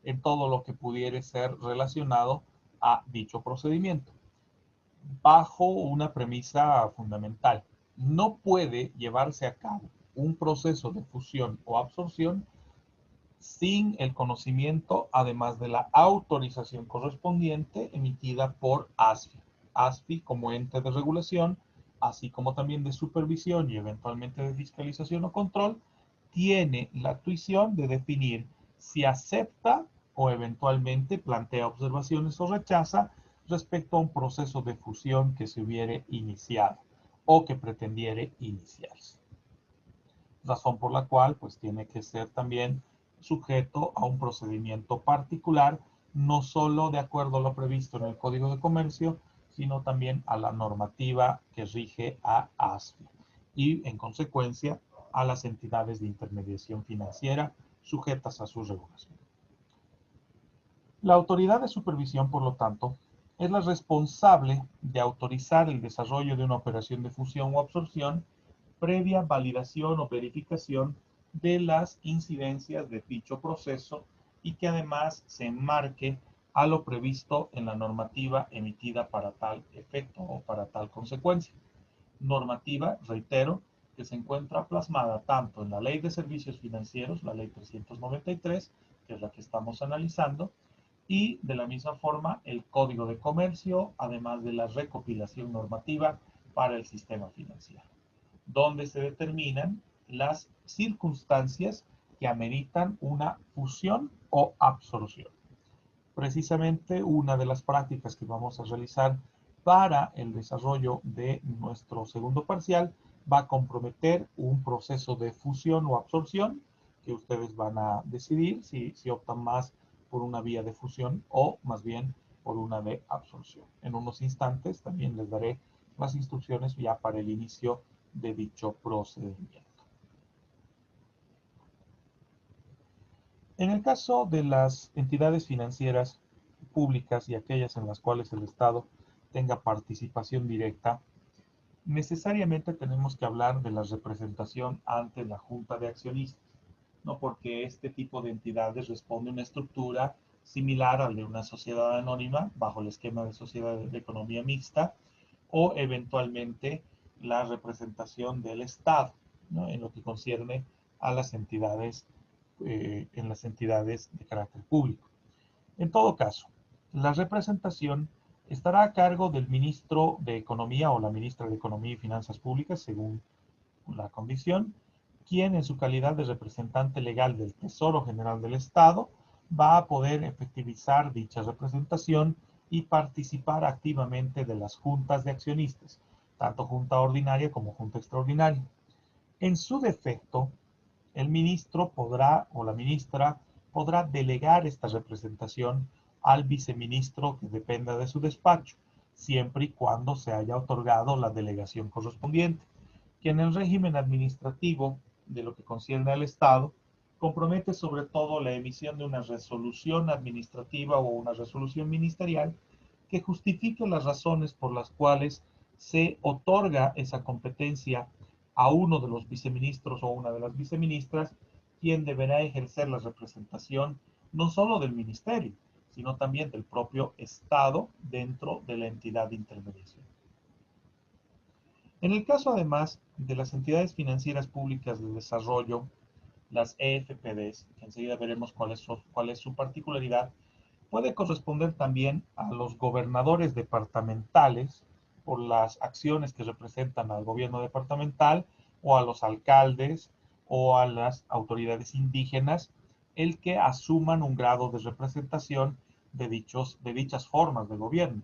en todo lo que pudiere ser relacionado a dicho procedimiento, bajo una premisa fundamental. No puede llevarse a cabo un proceso de fusión o absorción sin el conocimiento, además de la autorización correspondiente emitida por ASFI. ASFI como ente de regulación, así como también de supervisión y eventualmente de fiscalización o control, tiene la tuición de definir si acepta o eventualmente plantea observaciones o rechaza respecto a un proceso de fusión que se hubiere iniciado o que pretendiere iniciarse. Razón por la cual pues tiene que ser también sujeto a un procedimiento particular, no solo de acuerdo a lo previsto en el Código de Comercio, sino también a la normativa que rige a ASFI y, en consecuencia, a las entidades de intermediación financiera sujetas a su regulación. La autoridad de supervisión, por lo tanto, es la responsable de autorizar el desarrollo de una operación de fusión o absorción previa validación o verificación de las incidencias de dicho proceso y que además se enmarque a lo previsto en la normativa emitida para tal efecto o para tal consecuencia. Normativa, reitero, que se encuentra plasmada tanto en la Ley de Servicios Financieros, la Ley 393, que es la que estamos analizando, y de la misma forma el Código de Comercio, además de la recopilación normativa para el sistema financiero, donde se determinan las circunstancias que ameritan una fusión o absorción. Precisamente una de las prácticas que vamos a realizar para el desarrollo de nuestro segundo parcial va a comprometer un proceso de fusión o absorción que ustedes van a decidir si optan más por una vía de fusión o más bien por una de absorción. En unos instantes también les daré las instrucciones ya para el inicio de dicho procedimiento. En el caso de las entidades financieras públicas y aquellas en las cuales el Estado tenga participación directa, necesariamente tenemos que hablar de la representación ante la Junta de Accionistas, ¿no? Porque este tipo de entidades responde a una estructura similar al de una sociedad anónima bajo el esquema de sociedad de economía mixta o eventualmente la representación del Estado, ¿no? En lo que concierne a las entidades, en las entidades de carácter público. En todo caso, la representación estará a cargo del ministro de Economía o la ministra de Economía y Finanzas Públicas, según la condición, quien en su calidad de representante legal del Tesoro General del Estado va a poder efectivizar dicha representación y participar activamente de las juntas de accionistas, tanto junta ordinaria como junta extraordinaria. En su defecto, el ministro podrá o la ministra podrá delegar esta representación al viceministro que dependa de su despacho, siempre y cuando se haya otorgado la delegación correspondiente, que en el régimen administrativo de lo que concierne al Estado compromete sobre todo la emisión de una resolución administrativa o una resolución ministerial que justifique las razones por las cuales se otorga esa competencia a uno de los viceministros o una de las viceministras, quien deberá ejercer la representación no solo del ministerio, sino también del propio Estado dentro de la entidad de intermediación. En el caso, además, de las entidades financieras públicas de desarrollo, las EFPDs, que enseguida veremos cuál es su particularidad, puede corresponder también a los gobernadores departamentales por las acciones que representan al gobierno departamental o a los alcaldes o a las autoridades indígenas, el que asuman un grado de representación de dichas formas de gobierno,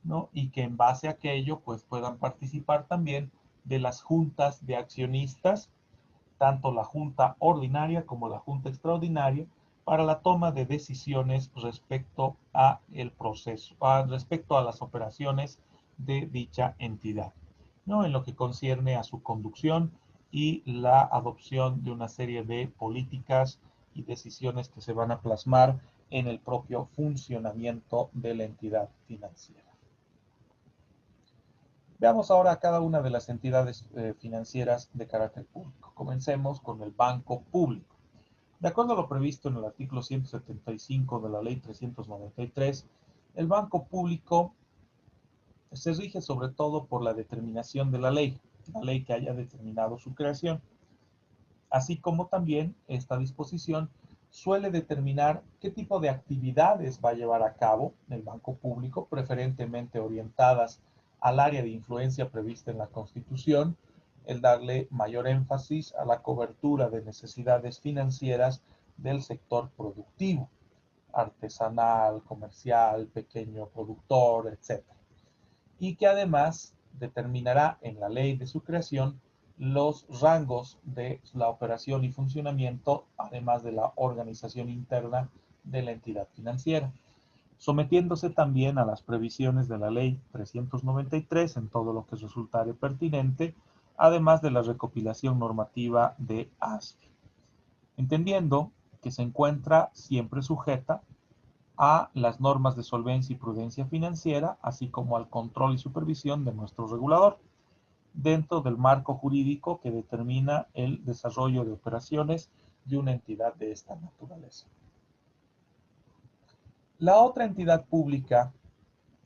¿no? Y que en base a aquello pues puedan participar también de las juntas de accionistas, tanto la junta ordinaria como la junta extraordinaria, para la toma de decisiones respecto a el proceso, respecto a las operaciones de dicha entidad, ¿no? En lo que concierne a su conducción y la adopción de una serie de políticas y decisiones que se van a plasmar en el propio funcionamiento de la entidad financiera. Veamos ahora cada una de las entidades financieras de carácter público. Comencemos con el Banco Público. De acuerdo a lo previsto en el artículo 175 de la Ley 393, el Banco Público se rige sobre todo por la determinación de la ley que haya determinado su creación, así como también esta disposición suele determinar qué tipo de actividades va a llevar a cabo el Banco Público, preferentemente orientadas al área de influencia prevista en la Constitución, el darle mayor énfasis a la cobertura de necesidades financieras del sector productivo, artesanal, comercial, pequeño productor, etc. Y que además determinará en la ley de su creación los rangos de la operación y funcionamiento, además de la organización interna de la entidad financiera, sometiéndose también a las previsiones de la Ley 393 en todo lo que resultare pertinente, además de la recopilación normativa de ASFI, entendiendo que se encuentra siempre sujeta a las normas de solvencia y prudencia financiera, así como al control y supervisión de nuestro regulador, dentro del marco jurídico que determina el desarrollo de operaciones de una entidad de esta naturaleza. La otra entidad pública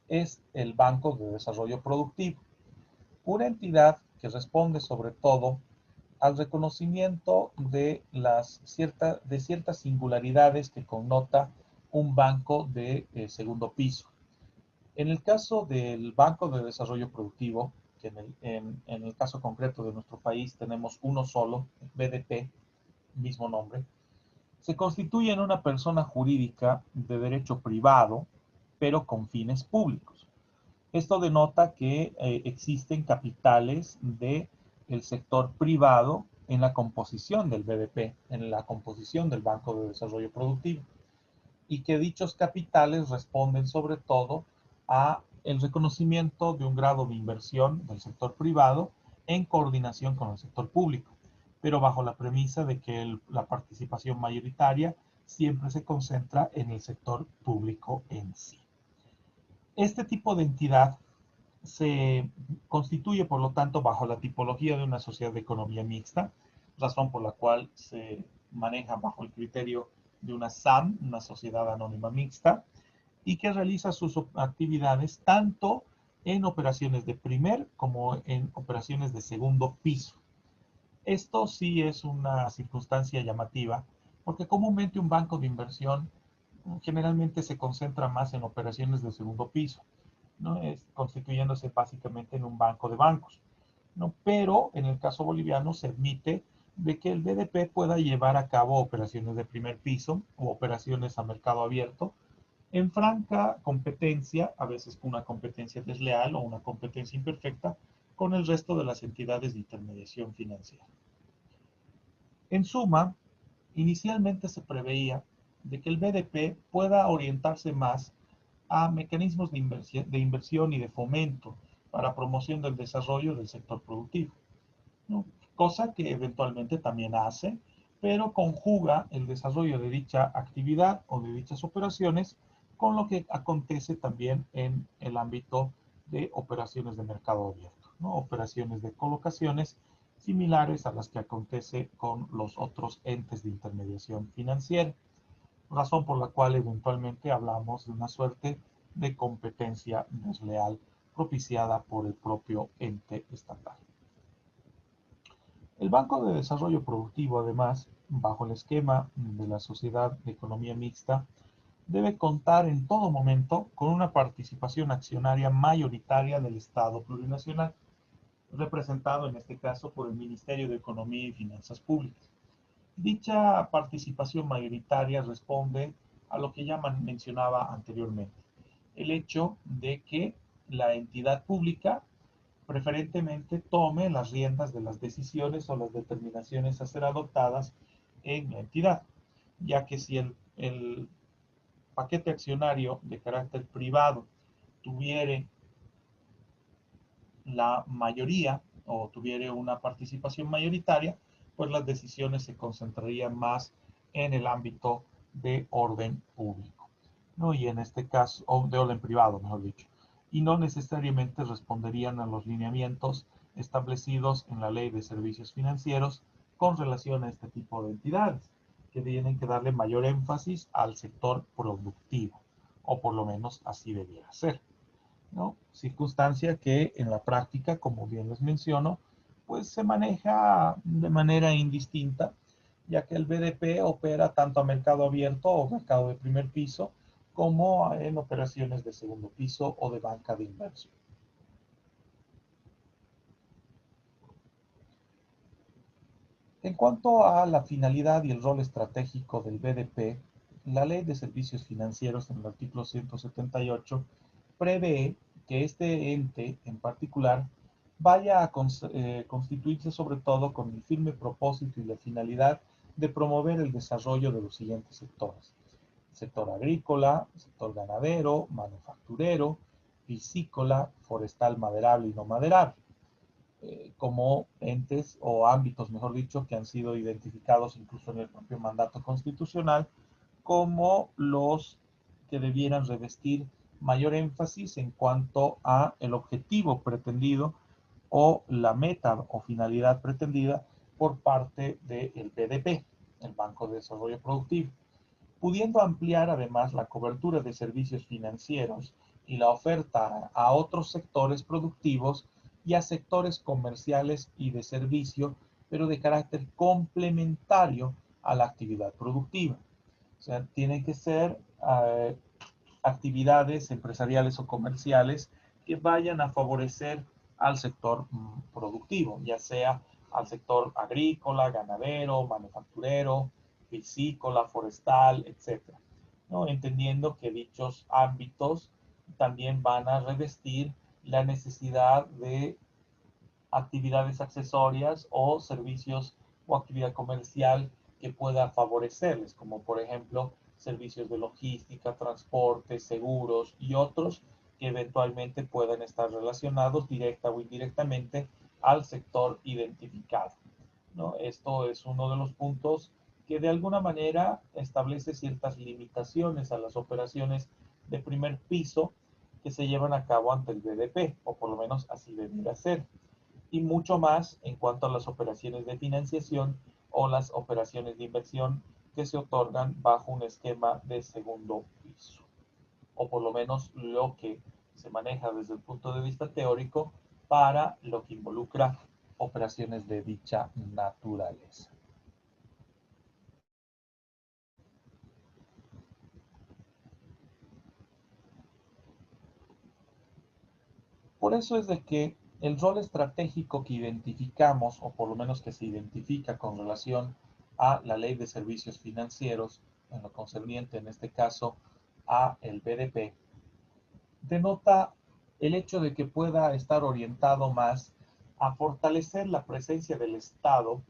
es el Banco de Desarrollo Productivo, una entidad que responde sobre todo al reconocimiento de ciertas singularidades que connota un banco de segundo piso. En el caso del Banco de Desarrollo Productivo, que en el caso concreto de nuestro país tenemos uno solo, BDP, mismo nombre, se constituye en una persona jurídica de derecho privado, pero con fines públicos. Esto denota que existen capitales del sector privado en la composición del BDP, en la composición del Banco de Desarrollo Productivo, y que dichos capitales responden sobre todo a el reconocimiento de un grado de inversión del sector privado en coordinación con el sector público, pero bajo la premisa de que la participación mayoritaria siempre se concentra en el sector público en sí. Este tipo de entidad se constituye, por lo tanto, bajo la tipología de una sociedad de economía mixta, razón por la cual se maneja bajo el criterio de una SAM, una sociedad anónima mixta, y que realiza sus actividades tanto en operaciones de primer como en operaciones de segundo piso. Esto sí es una circunstancia llamativa, porque comúnmente un banco de inversión generalmente se concentra más en operaciones de segundo piso, ¿no? Constituyéndose básicamente en un banco de bancos, ¿no? Pero en el caso boliviano se admite de que el BDP pueda llevar a cabo operaciones de primer piso o operaciones a mercado abierto en franca competencia, a veces una competencia desleal o una competencia imperfecta, con el resto de las entidades de intermediación financiera. En suma, inicialmente se preveía de que el BDP pueda orientarse más a mecanismos de inversión y de fomento para promoción del desarrollo del sector productivo, ¿no? Cosa que eventualmente también hace, pero conjuga el desarrollo de dicha actividad o de dichas operaciones con lo que acontece también en el ámbito de operaciones de mercado abierto, ¿no? Operaciones de colocaciones similares a las que acontece con los otros entes de intermediación financiera, razón por la cual eventualmente hablamos de una suerte de competencia desleal propiciada por el propio ente estatal. El Banco de Desarrollo Productivo, además, bajo el esquema de la Sociedad de Economía Mixta, debe contar en todo momento con una participación accionaria mayoritaria del Estado plurinacional, representado en este caso por el Ministerio de Economía y Finanzas Públicas. Dicha participación mayoritaria responde a lo que ya mencionaba anteriormente, el hecho de que la entidad pública preferentemente tome las riendas de las decisiones o las determinaciones a ser adoptadas en la entidad, ya que si el paquete accionario de carácter privado tuviere la mayoría o tuviera una participación mayoritaria, pues las decisiones se concentrarían más en el ámbito de orden público, ¿no? Y en este caso, o de orden privado, mejor dicho, y no necesariamente responderían a los lineamientos establecidos en la Ley de Servicios Financieros con relación a este tipo de entidades, que tienen que darle mayor énfasis al sector productivo, o por lo menos así debiera ser, ¿no? Circunstancia que en la práctica, como bien les menciono, pues se maneja de manera indistinta, ya que el BDP opera tanto a mercado abierto o mercado de primer piso, como en operaciones de segundo piso o de banca de inversión. En cuanto a la finalidad y el rol estratégico del BDP, la Ley de Servicios Financieros en el artículo 178 prevé que este ente en particular vaya a constituirse sobre todo con el firme propósito y la finalidad de promover el desarrollo de los siguientes sectores: sector agrícola, sector ganadero, manufacturero, piscícola, forestal maderable y no maderable, como entes o ámbitos, mejor dicho, que han sido identificados incluso en el propio mandato constitucional como los que debieran revestir mayor énfasis en cuanto a el objetivo pretendido o la meta o finalidad pretendida por parte del BDP, el Banco de Desarrollo Productivo, pudiendo ampliar además la cobertura de servicios financieros y la oferta a otros sectores productivos y a sectores comerciales y de servicio, pero de carácter complementario a la actividad productiva. O sea, tienen que ser actividades empresariales o comerciales que vayan a favorecer al sector productivo, ya sea al sector agrícola, ganadero, manufacturero, piscícola, forestal, etcétera, ¿no? Entendiendo que dichos ámbitos también van a revestir la necesidad de actividades accesorias o servicios o actividad comercial que pueda favorecerles, como por ejemplo servicios de logística, transporte, seguros y otros que eventualmente puedan estar relacionados directa o indirectamente al sector identificado, ¿no? Esto es uno de los puntos que de alguna manera establece ciertas limitaciones a las operaciones de primer piso que se llevan a cabo ante el BDP, o por lo menos así debería ser, y mucho más en cuanto a las operaciones de financiación o las operaciones de inversión que se otorgan bajo un esquema de segundo piso, o por lo menos lo que se maneja desde el punto de vista teórico para lo que involucra operaciones de dicha naturaleza. Por eso es de que El rol estratégico que identificamos, o por lo menos que se identifica con relación a la Ley de Servicios Financieros, en lo concerniente en este caso a el BDP, denota el hecho de que pueda estar orientado más a fortalecer la presencia del Estado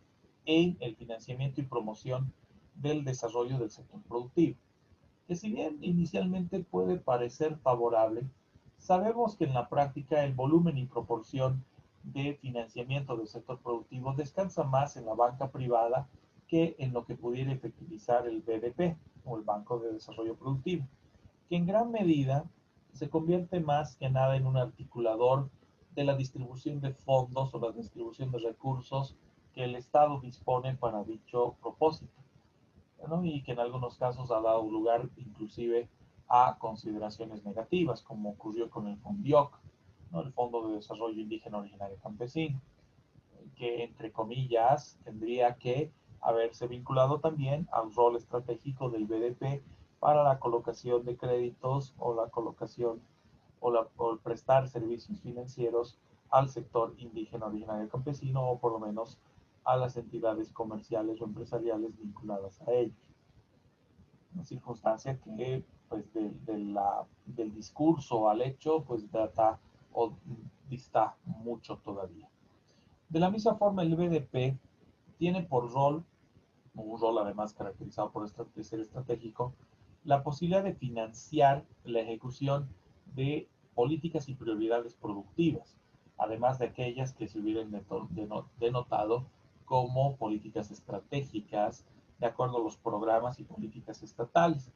en el financiamiento y promoción del desarrollo del sector productivo, que si bien inicialmente puede parecer favorable, sabemos que en la práctica el volumen y proporción de financiamiento del sector productivo descansa más en la banca privada que en lo que pudiera efectivizar el BDP o el Banco de Desarrollo Productivo, que en gran medida se convierte más que nada en un articulador de la distribución de fondos o la distribución de recursos que el Estado dispone para dicho propósito, ¿no? Y que en algunos casos ha dado lugar inclusive a consideraciones negativas, como ocurrió con el FONDIOC, ¿no? El Fondo de Desarrollo Indígena Originario Campesino, que entre comillas tendría que haberse vinculado también al rol estratégico del BDP para la colocación de créditos o la colocación o el prestar servicios financieros al sector indígena originario campesino o por lo menos a las entidades comerciales o empresariales vinculadas a ellos. Una circunstancia que pues del discurso al hecho pues data o dista mucho todavía. De la misma forma, el BDP tiene por rol, un rol además caracterizado por ser estratégico, la posibilidad de financiar la ejecución de políticas y prioridades productivas, además de aquellas que se hubieran denotado como políticas estratégicas de acuerdo a los programas y políticas estatales,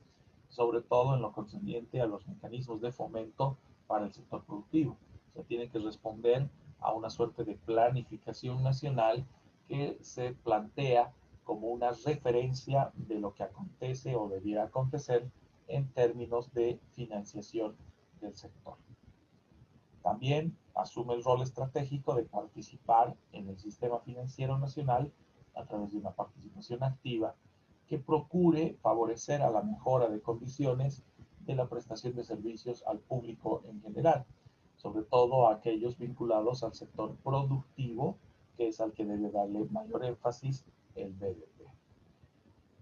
sobre todo en lo concerniente a los mecanismos de fomento para el sector productivo. O sea, tiene que responder a una suerte de planificación nacional que se plantea como una referencia de lo que acontece o debiera acontecer en términos de financiación del sector. También asume el rol estratégico de participar en el sistema financiero nacional a través de una participación activa que procure favorecer a la mejora de condiciones de la prestación de servicios al público en general, sobre todo a aquellos vinculados al sector productivo, que es al que debe darle mayor énfasis el BDP.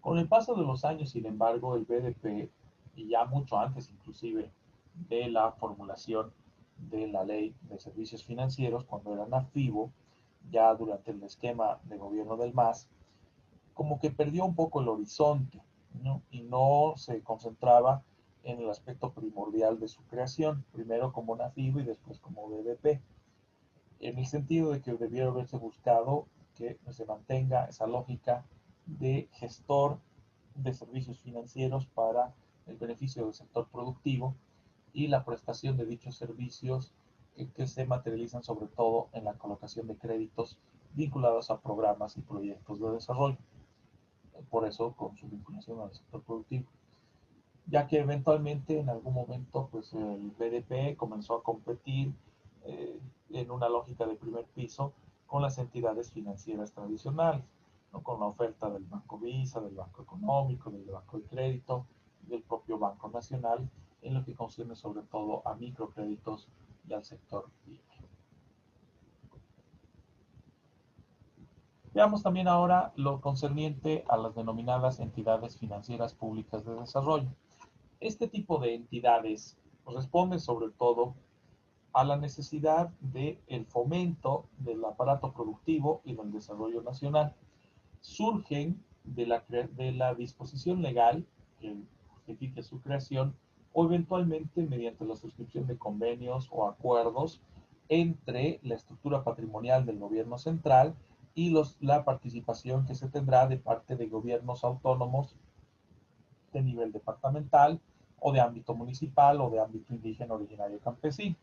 Con el paso de los años, sin embargo, el BDP, y ya mucho antes inclusive de la formulación de la Ley de Servicios Financieros, cuando era NAFIBO, ya durante el esquema de gobierno del MAS, como que perdió un poco el horizonte, ¿no? Y no se concentraba en el aspecto primordial de su creación, primero como NAFIBO y después como BDP, en el sentido de que debiera haberse buscado que se mantenga esa lógica de gestor de servicios financieros para el beneficio del sector productivo y la prestación de dichos servicios que se materializan sobre todo en la colocación de créditos vinculados a programas y proyectos de desarrollo. Por eso, con su vinculación al sector productivo. Ya que eventualmente en algún momento pues el BDP comenzó a competir eh, en una lógica de primer piso con las entidades financieras tradicionales, ¿no? Con la oferta del Banco Visa, del Banco Económico, del Banco de Crédito, del propio Banco Nacional, en lo que concierne sobre todo a microcréditos y al sector PYME. Veamos también ahora lo concerniente a las denominadas entidades financieras públicas de desarrollo. Este tipo de entidades responde sobre todo a la necesidad del fomento del aparato productivo y del desarrollo nacional. Surgen de la disposición legal que justifique su creación o eventualmente mediante la suscripción de convenios o acuerdos entre la estructura patrimonial del gobierno central y la participación que se tendrá de parte de gobiernos autónomos de nivel departamental o de ámbito municipal o de ámbito indígena originario campesino,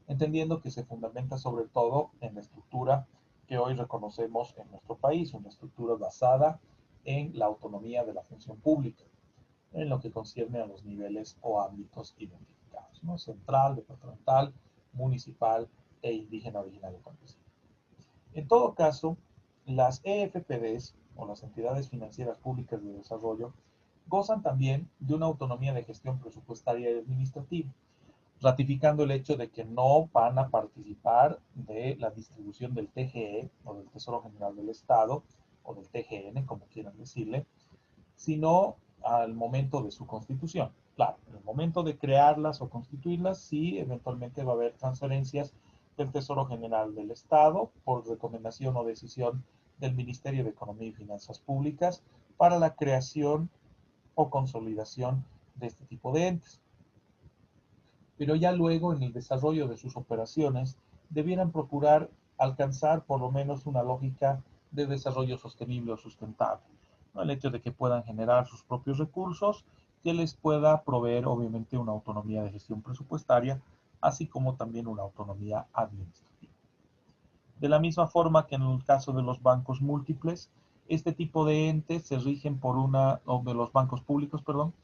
entendiendo que se fundamenta sobre todo en la estructura que hoy reconocemos en nuestro país, una estructura basada en la autonomía de la función pública, en lo que concierne a los niveles o ámbitos identificados, ¿no? Central, departamental, municipal e indígena originario campesino. En todo caso, las EFPDs o las entidades financieras públicas de desarrollo gozan también de una autonomía de gestión presupuestaria y administrativa, ratificando el hecho de que no van a participar de la distribución del TGE o del Tesoro General del Estado o del TGN, como quieran decirle, sino al momento de su constitución. Claro, en el momento de crearlas o constituirlas, sí, eventualmente va a haber transferencias del Tesoro General del Estado por recomendación o decisión del Ministerio de Economía y Finanzas Públicas para la creación o consolidación de este tipo de entes. Pero ya luego en el desarrollo de sus operaciones debieran procurar alcanzar por lo menos una lógica de desarrollo sostenible o sustentable, ¿no? El hecho de que puedan generar sus propios recursos, que les pueda proveer obviamente una autonomía de gestión presupuestaria, así como también una autonomía administrativa. De la misma forma que en el caso de los bancos múltiples, este tipo de entes se rigen por o de los bancos públicos, perdón,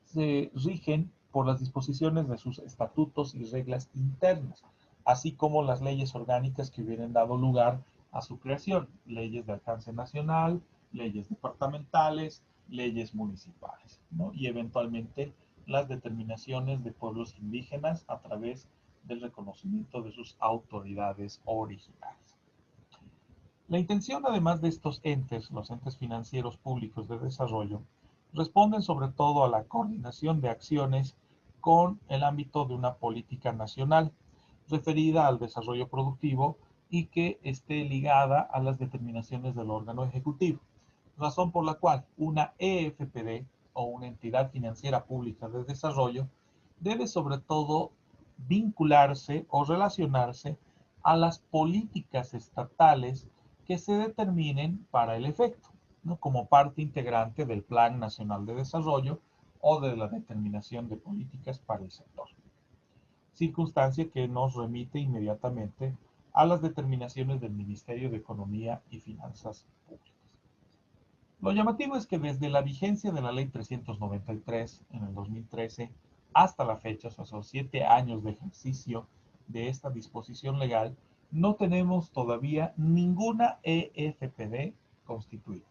se rigen por las disposiciones de sus estatutos y reglas internas, así como las leyes orgánicas que hubieran dado lugar a su creación, leyes de alcance nacional, leyes departamentales, leyes municipales, ¿no? Y eventualmente las determinaciones de pueblos indígenas a través del reconocimiento de sus autoridades originales. La intención, además de estos entes, los entes financieros públicos de desarrollo, responden sobre todo a la coordinación de acciones con el ámbito de una política nacional referida al desarrollo productivo y que esté ligada a las determinaciones del órgano ejecutivo, razón por la cual una EFPD o una entidad financiera pública de desarrollo debe sobre todo vincularse o relacionarse a las políticas estatales que se determinen para el efecto, ¿no? Como parte integrante del Plan Nacional de Desarrollo o de la determinación de políticas para el sector. Circunstancia que nos remite inmediatamente a las determinaciones del Ministerio de Economía y Finanzas Públicas. Lo llamativo es que desde la vigencia de la Ley 393 en el 2013 hasta la fecha, o sea, son 7 años de ejercicio de esta disposición legal, no tenemos todavía ninguna EFPD constituida.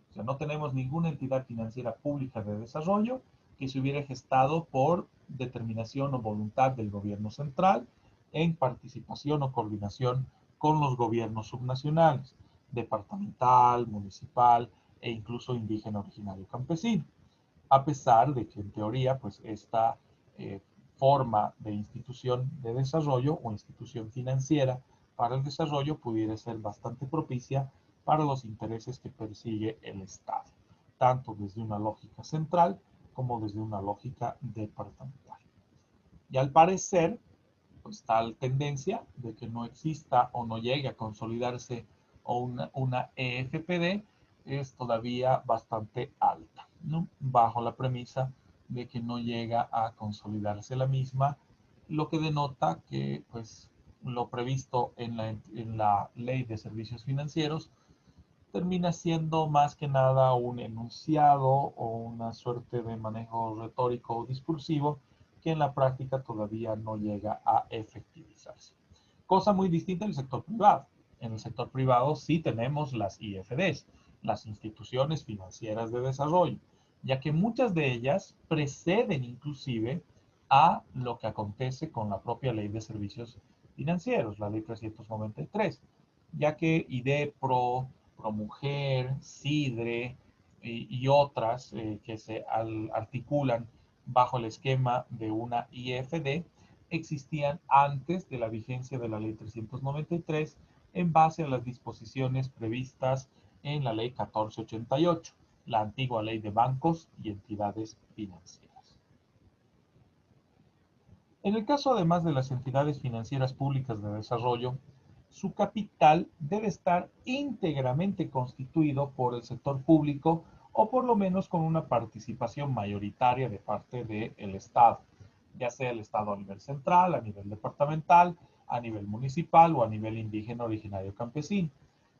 O sea, no tenemos ninguna entidad financiera pública de desarrollo que se hubiera gestado por determinación o voluntad del gobierno central en participación o coordinación con los gobiernos subnacionales, departamental, municipal e incluso indígena originario campesino. A pesar de que en teoría, pues esta eh, forma de institución de desarrollo o institución financiera para el desarrollo pudiera ser bastante propicia para los intereses que persigue el Estado, tanto desde una lógica central como desde una lógica departamental. Y al parecer, pues tal tendencia de que no exista o no llegue a consolidarse una EFPD es todavía bastante alta, ¿no? Bajo la premisa de que no llega a consolidarse la misma, lo que denota que pues lo previsto en la ley de servicios financieros termina siendo más que nada un enunciado o una suerte de manejo retórico o discursivo que en la práctica todavía no llega a efectivizarse. Cosa muy distinta en el sector privado. En el sector privado sí tenemos las IFDs, las instituciones financieras de desarrollo, ya que muchas de ellas preceden inclusive a lo que acontece con la propia ley de servicios financieros, la ley 393, ya que IDEPRO, ProMujer, CIDRE y otras que se articulan bajo el esquema de una IFD existían antes de la vigencia de la ley 393 en base a las disposiciones previstas en la ley 1488, la antigua ley de bancos y entidades financieras. En el caso además de las entidades financieras públicas de desarrollo, su capital debe estar íntegramente constituido por el sector público o por lo menos con una participación mayoritaria de parte del Estado, ya sea el Estado a nivel central, a nivel departamental, a nivel municipal o a nivel indígena originario campesino,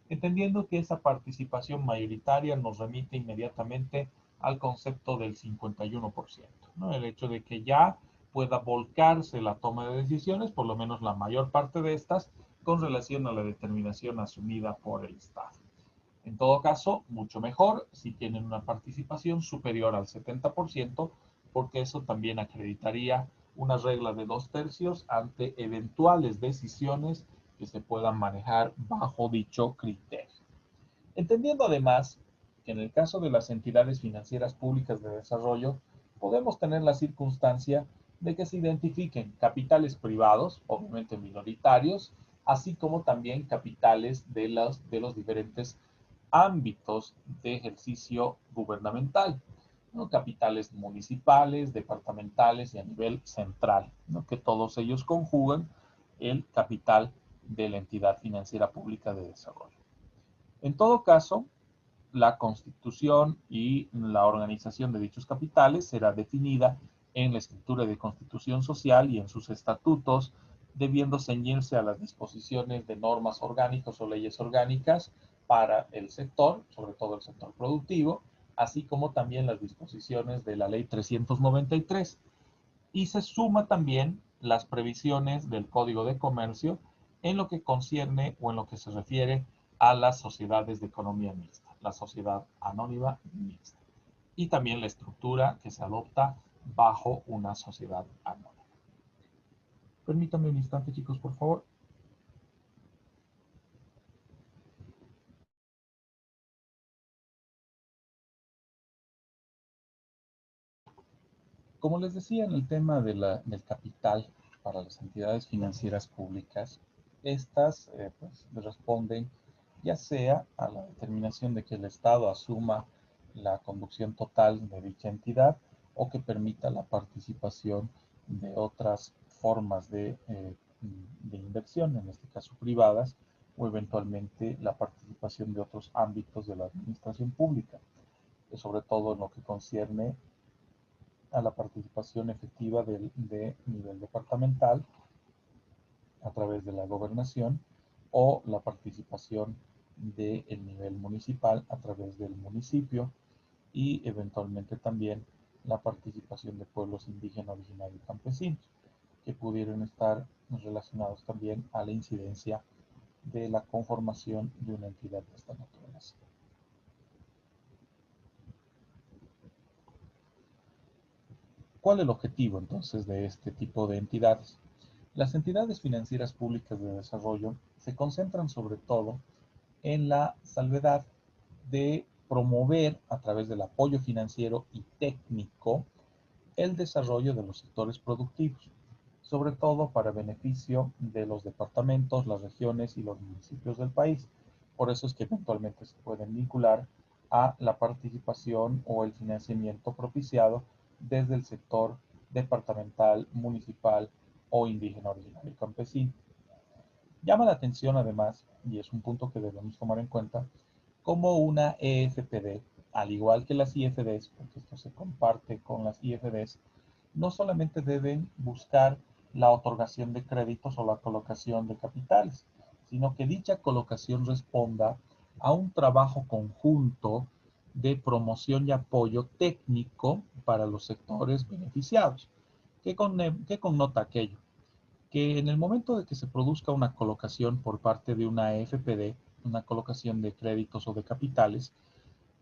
entendiendo que esa participación mayoritaria nos remite inmediatamente al concepto del 51%, ¿no? El hecho de que ya pueda volcarse la toma de decisiones, por lo menos la mayor parte de estas, con relación a la determinación asumida por el Estado. En todo caso, mucho mejor si tienen una participación superior al 70%, porque eso también acreditaría una regla de 2/3 ante eventuales decisiones que se puedan manejar bajo dicho criterio. Entendiendo además que en el caso de las entidades financieras públicas de desarrollo, podemos tener la circunstancia de que se identifiquen capitales privados, obviamente minoritarios, así como también capitales de los diferentes ámbitos de ejercicio gubernamental, ¿no? Capitales municipales, departamentales y a nivel central, ¿no? Que todos ellos conjugan el capital de la entidad financiera pública de desarrollo. En todo caso, la constitución y la organización de dichos capitales será definida en la escritura de constitución social y en sus estatutos, debiendo ceñirse a las disposiciones de normas orgánicas o leyes orgánicas para el sector, sobre todo el sector productivo, así como también las disposiciones de la ley 393. Y se suma también las previsiones del Código de Comercio en lo que concierne o en lo que se refiere a las sociedades de economía mixta, la sociedad anónima mixta, y también la estructura que se adopta bajo una sociedad anónima. Permítanme un instante, chicos, por favor. Como les decía en el tema del capital para las entidades financieras públicas, estas pues, responden ya sea a la determinación de que el Estado asuma la conducción total de dicha entidad o que permita la participación de otras formas de inversión, en este caso privadas, o eventualmente la participación de otros ámbitos de la administración pública, sobre todo en lo que concierne a la participación efectiva de nivel departamental a través de la gobernación o la participación del nivel municipal a través del municipio y eventualmente también la participación de pueblos indígenas, originarios y campesinos, que pudieran estar relacionados también a la incidencia de la conformación de una entidad de esta naturaleza. ¿Cuál es el objetivo entonces de este tipo de entidades? Las entidades financieras públicas de desarrollo se concentran sobre todo en la salvedad de promover a través del apoyo financiero y técnico el desarrollo de los sectores productivos, sobre todo para beneficio de los departamentos, las regiones y los municipios del país. Por eso es que eventualmente se pueden vincular a la participación o el financiamiento propiciado desde el sector departamental, municipal o indígena originario y campesino. Llama la atención además, y es un punto que debemos tomar en cuenta, como una EFPD, al igual que las IFDs, porque esto se comparte con las IFDs, no solamente deben buscar la otorgación de créditos o la colocación de capitales, sino que dicha colocación responda a un trabajo conjunto de promoción y apoyo técnico para los sectores beneficiados. ¿Qué connota aquello? Que en el momento de que se produzca una colocación por parte de una FPD, una colocación de créditos o de capitales,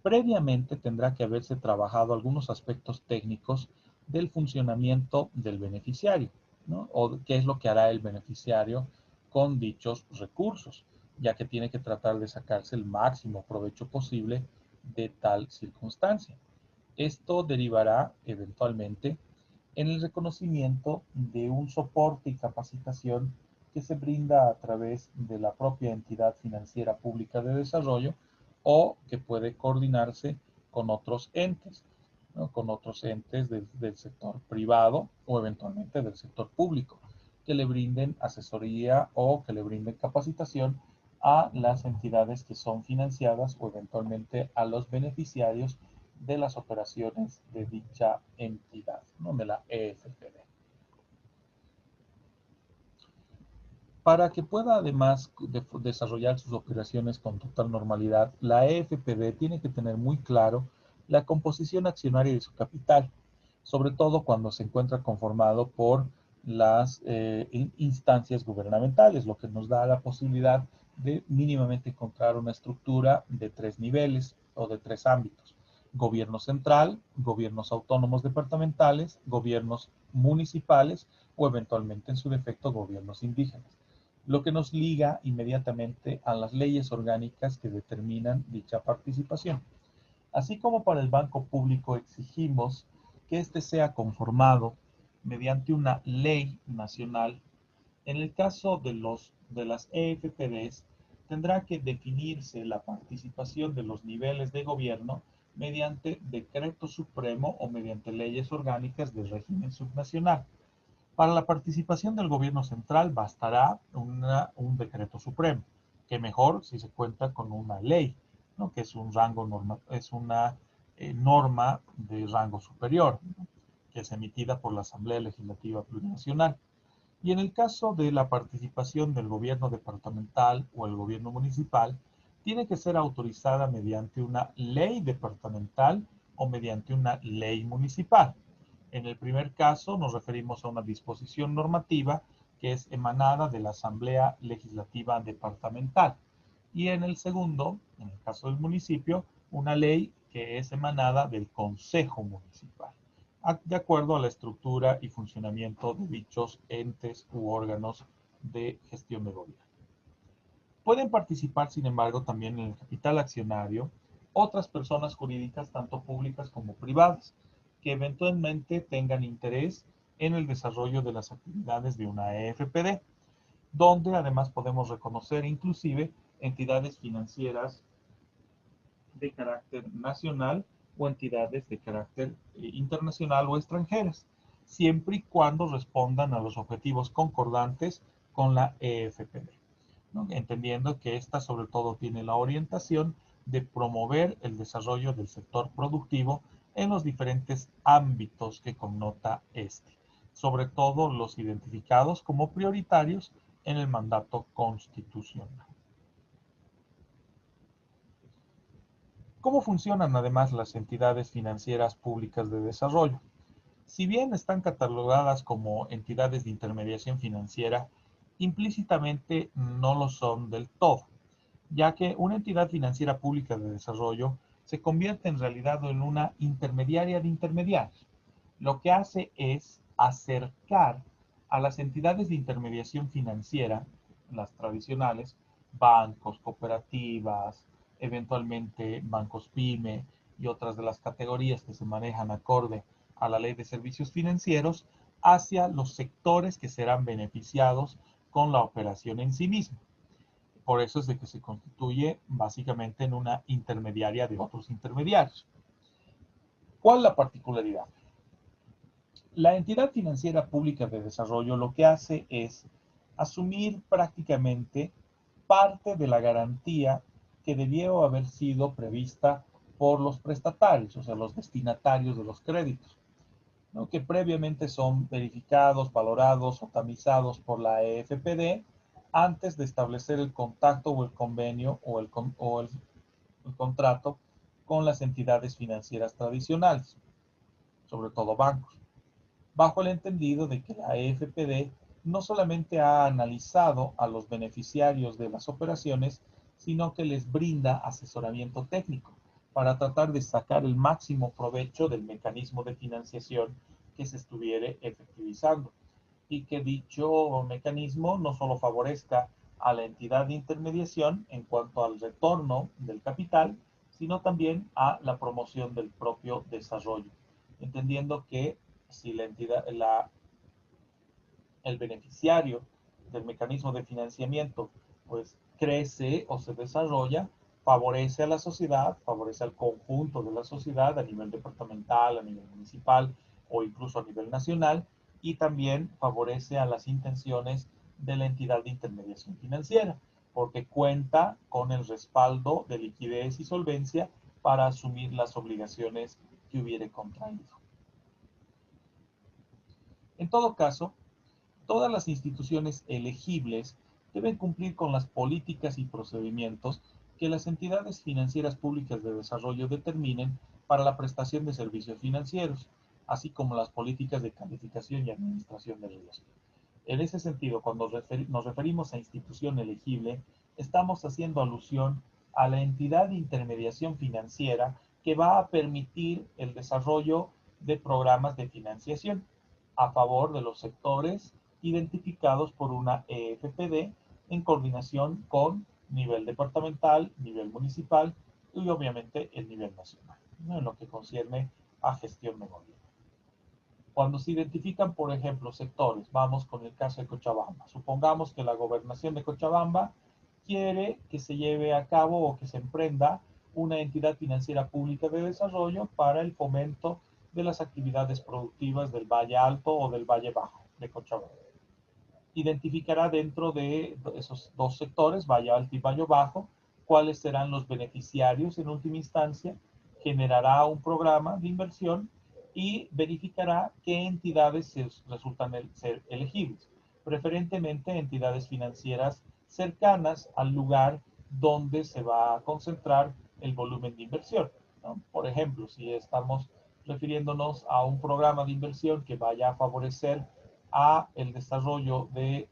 previamente tendrá que haberse trabajado algunos aspectos técnicos del funcionamiento del beneficiario, ¿no? O qué es lo que hará el beneficiario con dichos recursos, ya que tiene que tratar de sacarse el máximo provecho posible de tal circunstancia. Esto derivará eventualmente en el reconocimiento de un soporte y capacitación que se brinda a través de la propia entidad financiera pública de desarrollo o que puede coordinarse con otros entes, ¿no? Con otros entes del sector privado o eventualmente del sector público, que le brinden asesoría o que le brinden capacitación a las entidades que son financiadas o eventualmente a los beneficiarios de las operaciones de dicha entidad, ¿no? De la EFPD. Para que pueda además desarrollar sus operaciones con total normalidad, la EFPD tiene que tener muy claro la composición accionaria de su capital, sobre todo cuando se encuentra conformado por las instancias gubernamentales, lo que nos da la posibilidad de mínimamente encontrar una estructura de 3 niveles o de 3 ámbitos. gobierno central, gobiernos autónomos departamentales, gobiernos municipales o eventualmente en su defecto gobiernos indígenas, lo que nos liga inmediatamente a las leyes orgánicas que determinan dicha participación. Así como para el banco público exigimos que éste sea conformado mediante una ley nacional, en el caso de las EFPDs, tendrá que definirse la participación de los niveles de gobierno mediante decreto supremo o mediante leyes orgánicas del régimen subnacional. Para la participación del gobierno central bastará un decreto supremo, que mejor si se cuenta con una ley, ¿no? Que es es una norma de rango superior, ¿no? Que es emitida por la Asamblea Legislativa Plurinacional. Y en el caso de la participación del gobierno departamental o el gobierno municipal, tiene que ser autorizada mediante una ley departamental o mediante una ley municipal. En el primer caso nos referimos a una disposición normativa que es emanada de la Asamblea Legislativa Departamental. Y en el segundo, en el caso del municipio, una ley que es emanada del Consejo Municipal, de acuerdo a la estructura y funcionamiento de dichos entes u órganos de gestión de gobierno. Pueden participar, sin embargo, también en el capital accionario otras personas jurídicas, tanto públicas como privadas, que eventualmente tengan interés en el desarrollo de las actividades de una EFPD, donde además podemos reconocer inclusive entidades financieras de carácter nacional o entidades de carácter internacional o extranjeras, siempre y cuando respondan a los objetivos concordantes con la EFPD, ¿no? Entendiendo que esta sobre todo tiene la orientación de promover el desarrollo del sector productivo en los diferentes ámbitos que connota este, sobre todo los identificados como prioritarios en el mandato constitucional. ¿Cómo funcionan además las entidades financieras públicas de desarrollo? Si bien están catalogadas como entidades de intermediación financiera, implícitamente no lo son del todo, ya que una entidad financiera pública de desarrollo se convierte en realidad en una intermediaria de intermediarios. Lo que hace es acercar a las entidades de intermediación financiera, las tradicionales, bancos, cooperativas, eventualmente bancos PYME y otras de las categorías que se manejan acorde a la ley de servicios financieros, hacia los sectores que serán beneficiados con la operación en sí misma. Por eso es de que se constituye básicamente en una intermediaria de otros intermediarios. ¿Cuál es la particularidad? La entidad financiera pública de desarrollo lo que hace es asumir prácticamente parte de la garantía que debió haber sido prevista por los prestatarios, o sea, los destinatarios de los créditos, ¿no? Que previamente son verificados, valorados o tamizados por la EFPD antes de establecer el contacto o el convenio o el contrato con las entidades financieras tradicionales, sobre todo bancos, bajo el entendido de que la EFPD no solamente ha analizado a los beneficiarios de las operaciones, sino que les brinda asesoramiento técnico para tratar de sacar el máximo provecho del mecanismo de financiación que se estuviera efectivizando y que dicho mecanismo no solo favorezca a la entidad de intermediación en cuanto al retorno del capital, sino también a la promoción del propio desarrollo, entendiendo que si la entidad, el beneficiario del mecanismo de financiamiento pues crece o se desarrolla, favorece a la sociedad, favorece al conjunto de la sociedad a nivel departamental, a nivel municipal o incluso a nivel nacional, y también favorece a las intenciones de la entidad de intermediación financiera, porque cuenta con el respaldo de liquidez y solvencia para asumir las obligaciones que hubiere contraído. En todo caso, todas las instituciones elegibles deben cumplir con las políticas y procedimientos que las entidades financieras públicas de desarrollo determinen para la prestación de servicios financieros, así como las políticas de calificación y administración de riesgo. En ese sentido, cuando nos referimos a institución elegible, estamos haciendo alusión a la entidad de intermediación financiera que va a permitir el desarrollo de programas de financiación a favor de los sectores identificados por una EFPD en coordinación con nivel departamental, nivel municipal y obviamente el nivel nacional, ¿no? En lo que concierne a gestión de gobierno. Cuando se identifican, por ejemplo, sectores, vamos con el caso de Cochabamba. Supongamos que la gobernación de Cochabamba quiere que se lleve a cabo o que se emprenda una entidad financiera pública de desarrollo para el fomento de las actividades productivas del Valle Alto o del Valle Bajo de Cochabamba. Identificará dentro de esos dos sectores, Valle Alto y Valle Bajo, cuáles serán los beneficiarios en última instancia, generará un programa de inversión y verificará qué entidades resultan ser elegibles, preferentemente entidades financieras cercanas al lugar donde se va a concentrar el volumen de inversión, ¿no? Por ejemplo, si estamos refiriéndonos a un programa de inversión que vaya a favorecer a el desarrollo de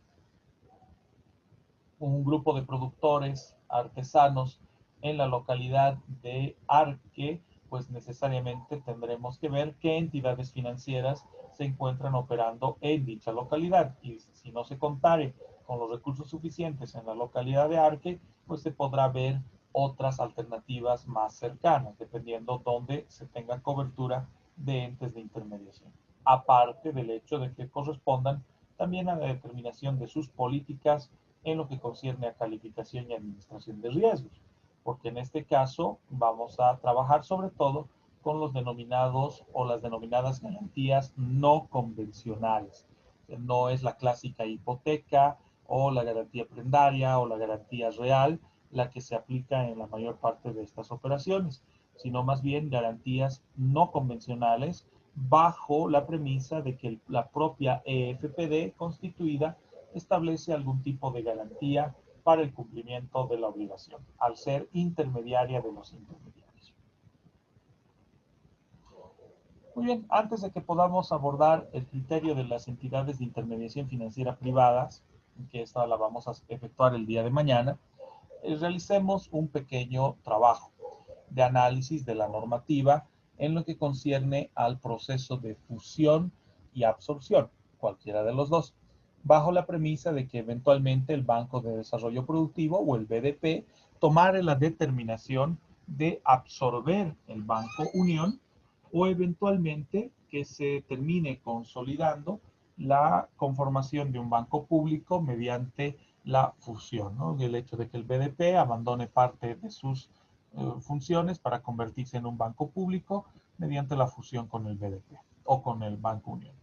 un grupo de productores artesanos en la localidad de Arque, pues necesariamente tendremos que ver qué entidades financieras se encuentran operando en dicha localidad. Y si no se contare con los recursos suficientes en la localidad de Arque, pues se podrá ver otras alternativas más cercanas, dependiendo dónde se tenga cobertura de entes de intermediación. Aparte del hecho de que correspondan también a la determinación de sus políticas en lo que concierne a calificación y administración de riesgos, porque en este caso vamos a trabajar sobre todo con los denominados o las denominadas garantías no convencionales. No es la clásica hipoteca o la garantía prendaria o la garantía real la que se aplica en la mayor parte de estas operaciones, sino más bien garantías no convencionales bajo la premisa de que la propia EFPD constituida establece algún tipo de garantía para el cumplimiento de la obligación, al ser intermediaria de los intermediarios. Muy bien, antes de que podamos abordar el criterio de las entidades de intermediación financiera privadas, que esta la vamos a efectuar el día de mañana, realicemos un pequeño trabajo de análisis de la normativa en lo que concierne al proceso de fusión y absorción, cualquiera de los dos, bajo la premisa de que eventualmente el Banco de Desarrollo Productivo o el BDP tomare la determinación de absorber el Banco Unión o eventualmente que se termine consolidando la conformación de un banco público mediante la fusión, ¿no? El hecho de que el BDP abandone parte de sus funciones para convertirse en un banco público mediante la fusión con el BDP o con el Banco Unión.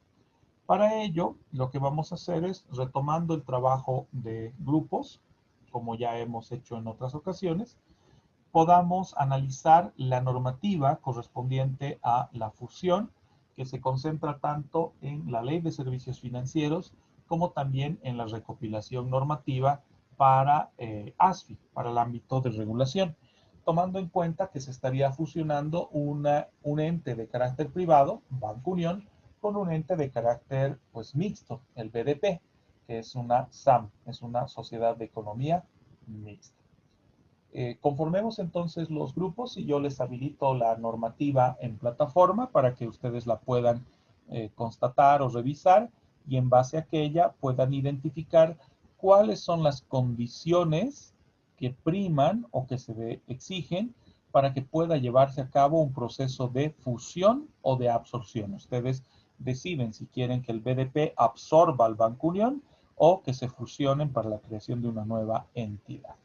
Para ello, lo que vamos a hacer es, retomando el trabajo de grupos, como ya hemos hecho en otras ocasiones, podamos analizar la normativa correspondiente a la fusión, que se concentra tanto en la Ley de Servicios Financieros como también en la recopilación normativa para ASFI, para el ámbito de regulación, tomando en cuenta que se estaría fusionando un ente de carácter privado, Banco Unión, con un ente de carácter pues mixto, el BDP, que es una SAM, es una sociedad de economía mixta. Conformemos entonces los grupos y yo les habilito la normativa en plataforma para que ustedes la puedan constatar o revisar y en base a aquella puedan identificar cuáles son las condiciones que priman o que se exigen para que pueda llevarse a cabo un proceso de fusión o de absorción. Ustedes deciden si quieren que el BDP absorba al Banco Unión o que se fusionen para la creación de una nueva entidad.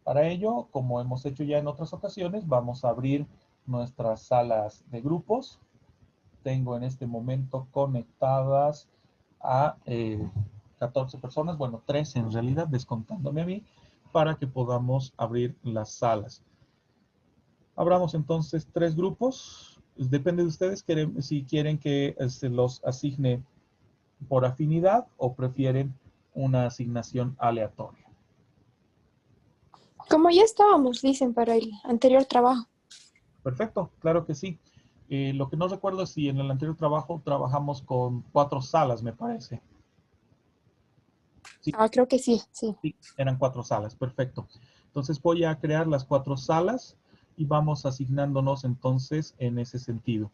Para ello, como hemos hecho ya en otras ocasiones, vamos a abrir nuestras salas de grupos. Tengo en este momento conectadas a 14 personas, bueno, 13 en realidad, descontándome a mí, para que podamos abrir las salas. Abramos entonces 3 grupos. Depende de ustedes si quieren que se los asigne por afinidad o prefieren una asignación aleatoria. Como ya estábamos, dicen, para el anterior trabajo. Perfecto, claro que sí. Lo que no recuerdo es si en el anterior trabajo trabajamos con 4 salas, me parece. Sí, Ah, creo que sí, sí. sí, eran 4 salas, perfecto. Entonces voy a crear las 4 salas y vamos asignándonos entonces en ese sentido.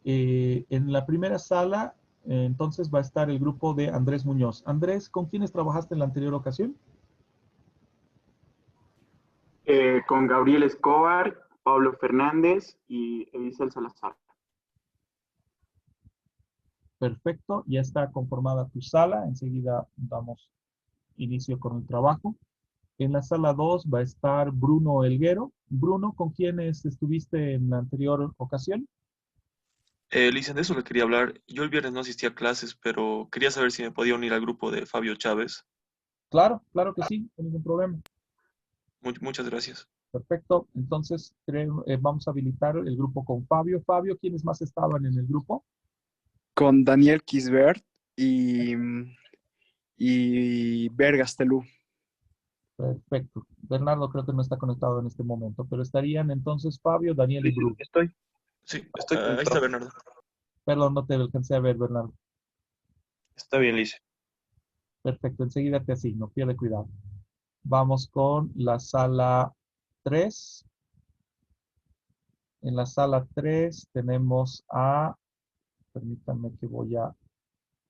En la primera sala, entonces va a estar el grupo de Andrés Muñoz. Andrés, ¿con quiénes trabajaste en la anterior ocasión? Con Gabriel Escobar, Pablo Fernández y Evisel Salazar. Perfecto, ya está conformada tu sala. Enseguida damos inicio con el trabajo. En la sala 2 va a estar Bruno Elguero. Bruno, ¿con quiénes estuviste en la anterior ocasión? Licen, de eso le quería hablar. Yo el viernes no asistí a clases, pero quería saber si me podía unir al grupo de Fabio Chávez. Claro, claro que sí, no hay ningún problema. Muchas gracias. Perfecto, entonces vamos a habilitar el grupo con Fabio. Fabio, ¿quiénes más estaban en el grupo? Con Daniel Kisbert y, y Bergastelú. Perfecto. Bernardo creo que no está conectado en este momento, pero estarían entonces Fabio, Daniel y Lice, Bruno. Sí, estoy ahí está conectado. Bernardo. Perdón, no te alcancé a ver, Bernardo. Está bien, Lice. Perfecto, enseguida te asigno, pierde cuidado. Vamos con la sala 3. En la sala 3 tenemos permítanme que voy a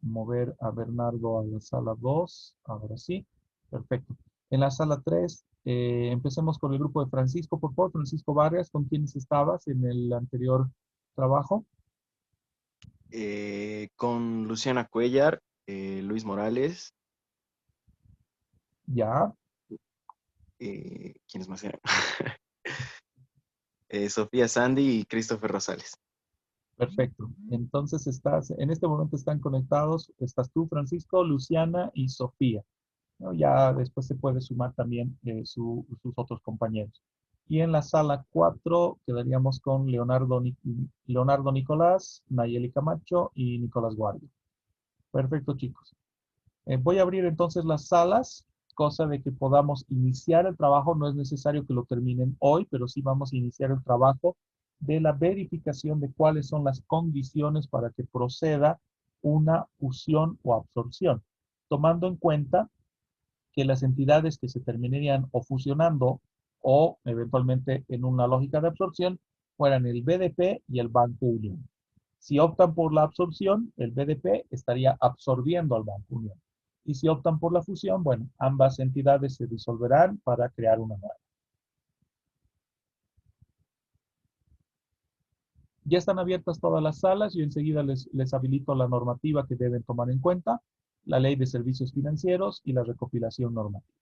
mover a Bernardo a la sala 2. Ahora sí, perfecto. En la sala 3, empecemos con el grupo de Francisco, por favor. Francisco Vargas, ¿con quiénes estabas en el anterior trabajo? Con Luciana Cuellar, Luis Morales, Ya, ¿quiénes más eran? Sofía Sandy y Christopher Rosales. perfecto. Entonces en este momento están conectados, estás tú, Francisco, Luciana y Sofía, ¿no? Ya después se puede sumar también sus otros compañeros. Y en la sala 4 quedaríamos con Leonardo Nicolás, Nayeli Camacho y Nicolás Guardia. Perfecto, chicos. Voy a abrir entonces las salas, cosa de que podamos iniciar el trabajo. No es necesario que lo terminen hoy, pero sí vamos a iniciar el trabajo de la verificación de cuáles son las condiciones para que proceda una fusión o absorción, tomando en cuenta que las entidades que se terminarían o fusionando o eventualmente en una lógica de absorción fueran el BDP y el Banco Unión. Si optan por la absorción, el BDP estaría absorbiendo al Banco Unión. Y si optan por la fusión, bueno, ambas entidades se disolverán para crear una nueva. Ya están abiertas todas las salas y enseguida les habilito la normativa que deben tomar en cuenta, la ley de servicios financieros y la recopilación normativa.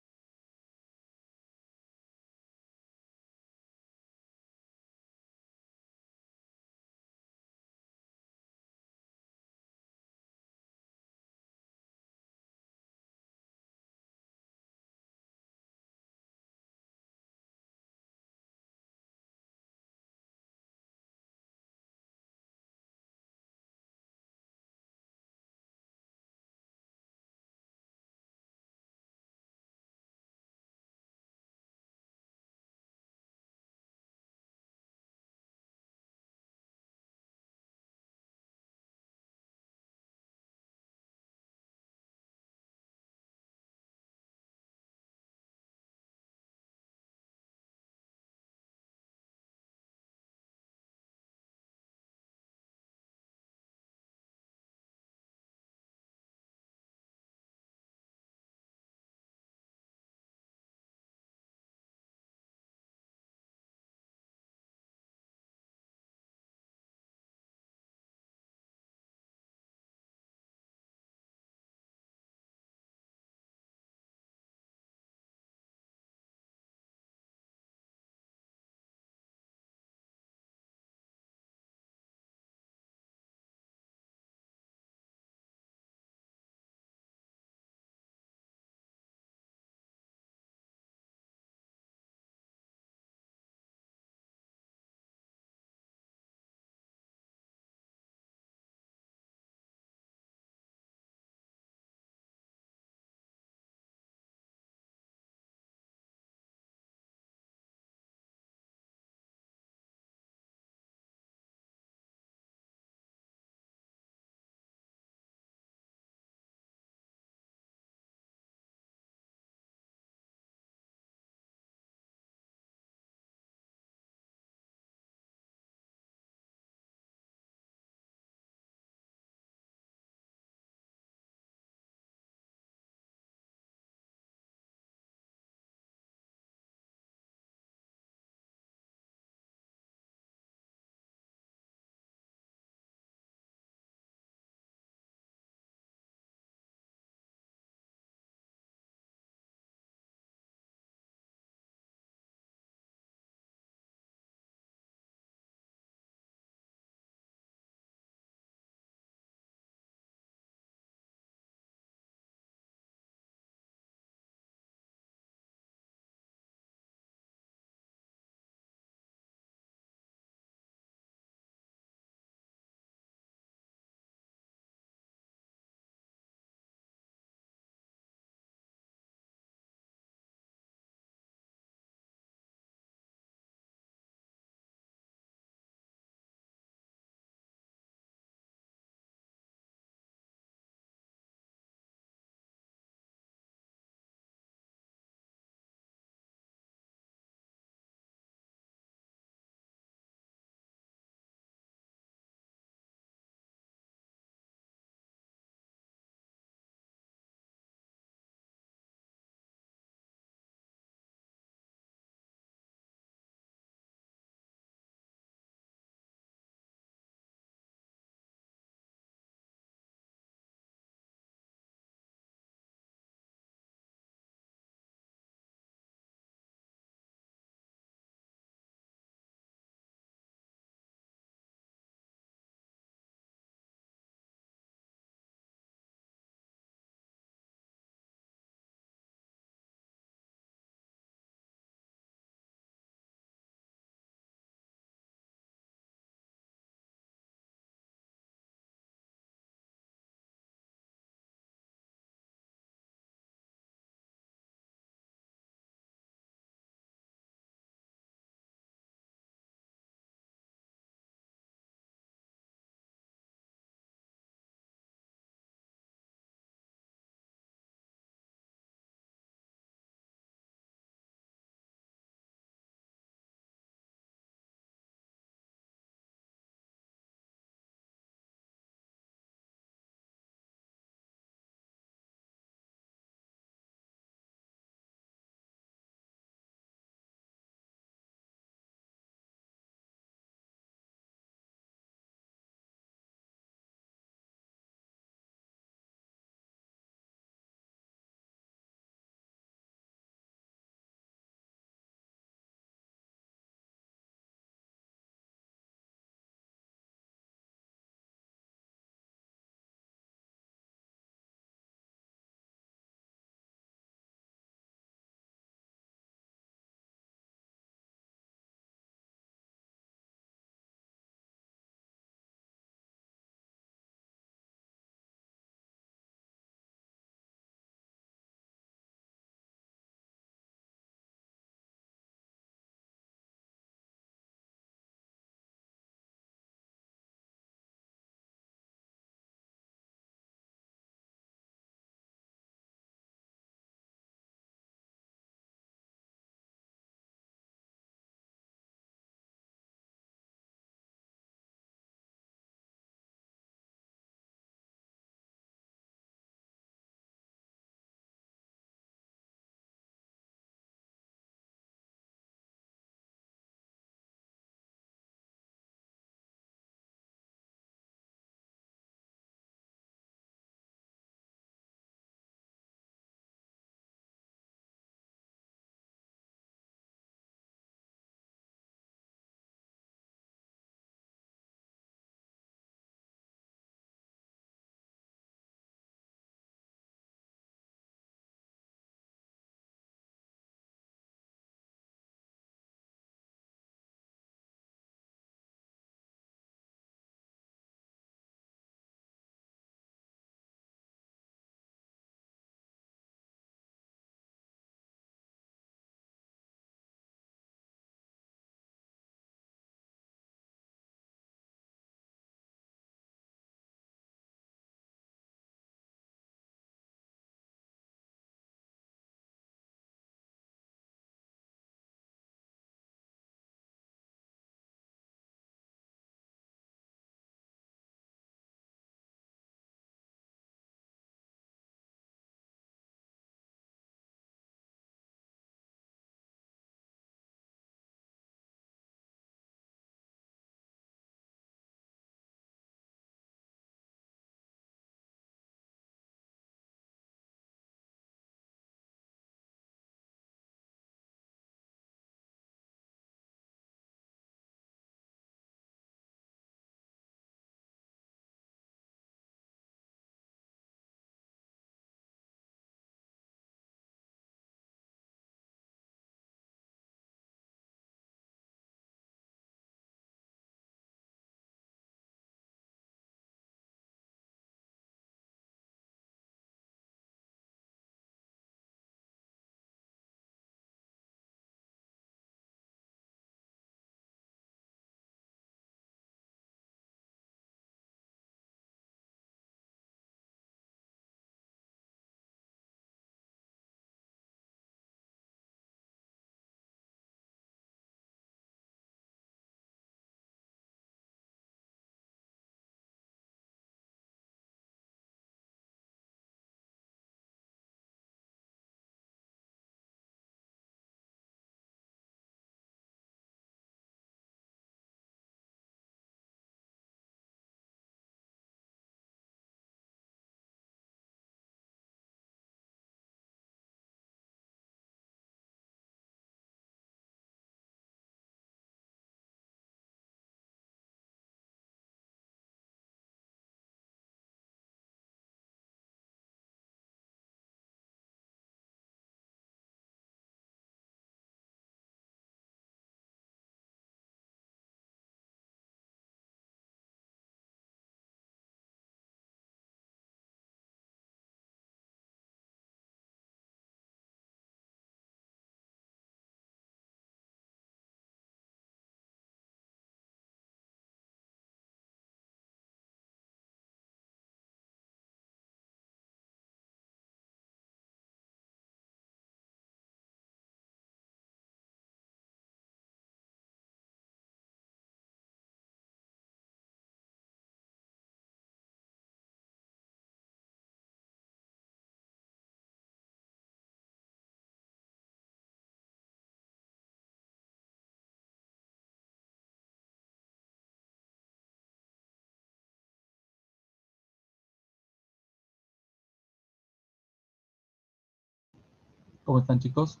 ¿Cómo están, chicos?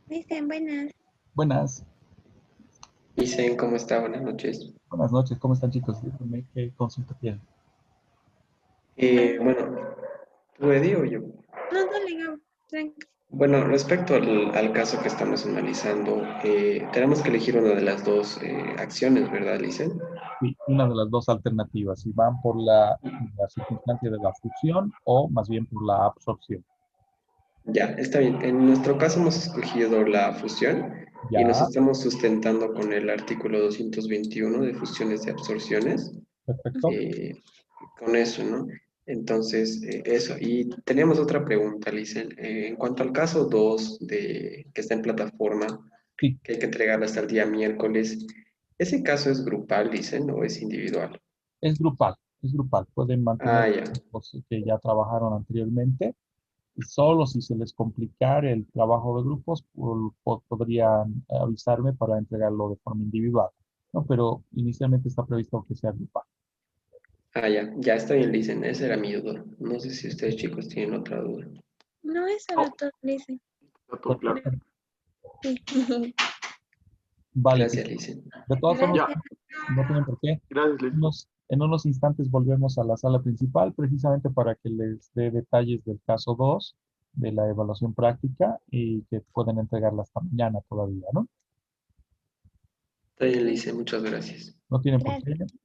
Dicen buenas. Buenas. Dicen, ¿cómo está? Buenas noches. Buenas noches. ¿Cómo están, chicos? Díganme qué consulta tienen. Bueno, ¿tú, Eddie, o yo? No, dale, Gabo, tranqui. Bueno, respecto al caso que estamos analizando, tenemos que elegir una de las dos acciones, ¿verdad, Licen? Sí, una de las dos alternativas. Si van por la circunstancia de la fusión o más bien por la absorción. Ya, está bien. En nuestro caso hemos escogido la fusión y nos Ya, estamos sustentando con el artículo 221 de fusiones y absorciones. perfecto. eh, con eso, ¿no? Entonces, eso. Y teníamos otra pregunta, Licen. En cuanto al caso 2 que está en plataforma, Sí, que hay que entregarla hasta el día miércoles, ¿ese caso es grupal, Licen, o es individual? es grupal. Es grupal. Pueden mantener Ah, ya. los que ya trabajaron anteriormente. Y solo si se les complicara el trabajo de grupos, podrían avisarme para entregarlo de forma individual, ¿no? Pero inicialmente está previsto que sea grupal. Ah, ya. Ya está bien, Licen. Esa era mi duda. No sé si ustedes, chicos, tienen otra duda. No, eso No, era todo, dicen. está todo claro. Perfecto. Sí. Vale, Gracias, chicos. Licen. De todas formas, Ya, Gracias. no tienen por qué. gracias, Liz. En unos instantes volvemos a la sala principal, precisamente para que les dé detalles del caso 2 de la evaluación práctica y que pueden entregarla hasta mañana todavía, ¿no? Está bien, Licen. Muchas gracias. No tienen por qué. Gracias.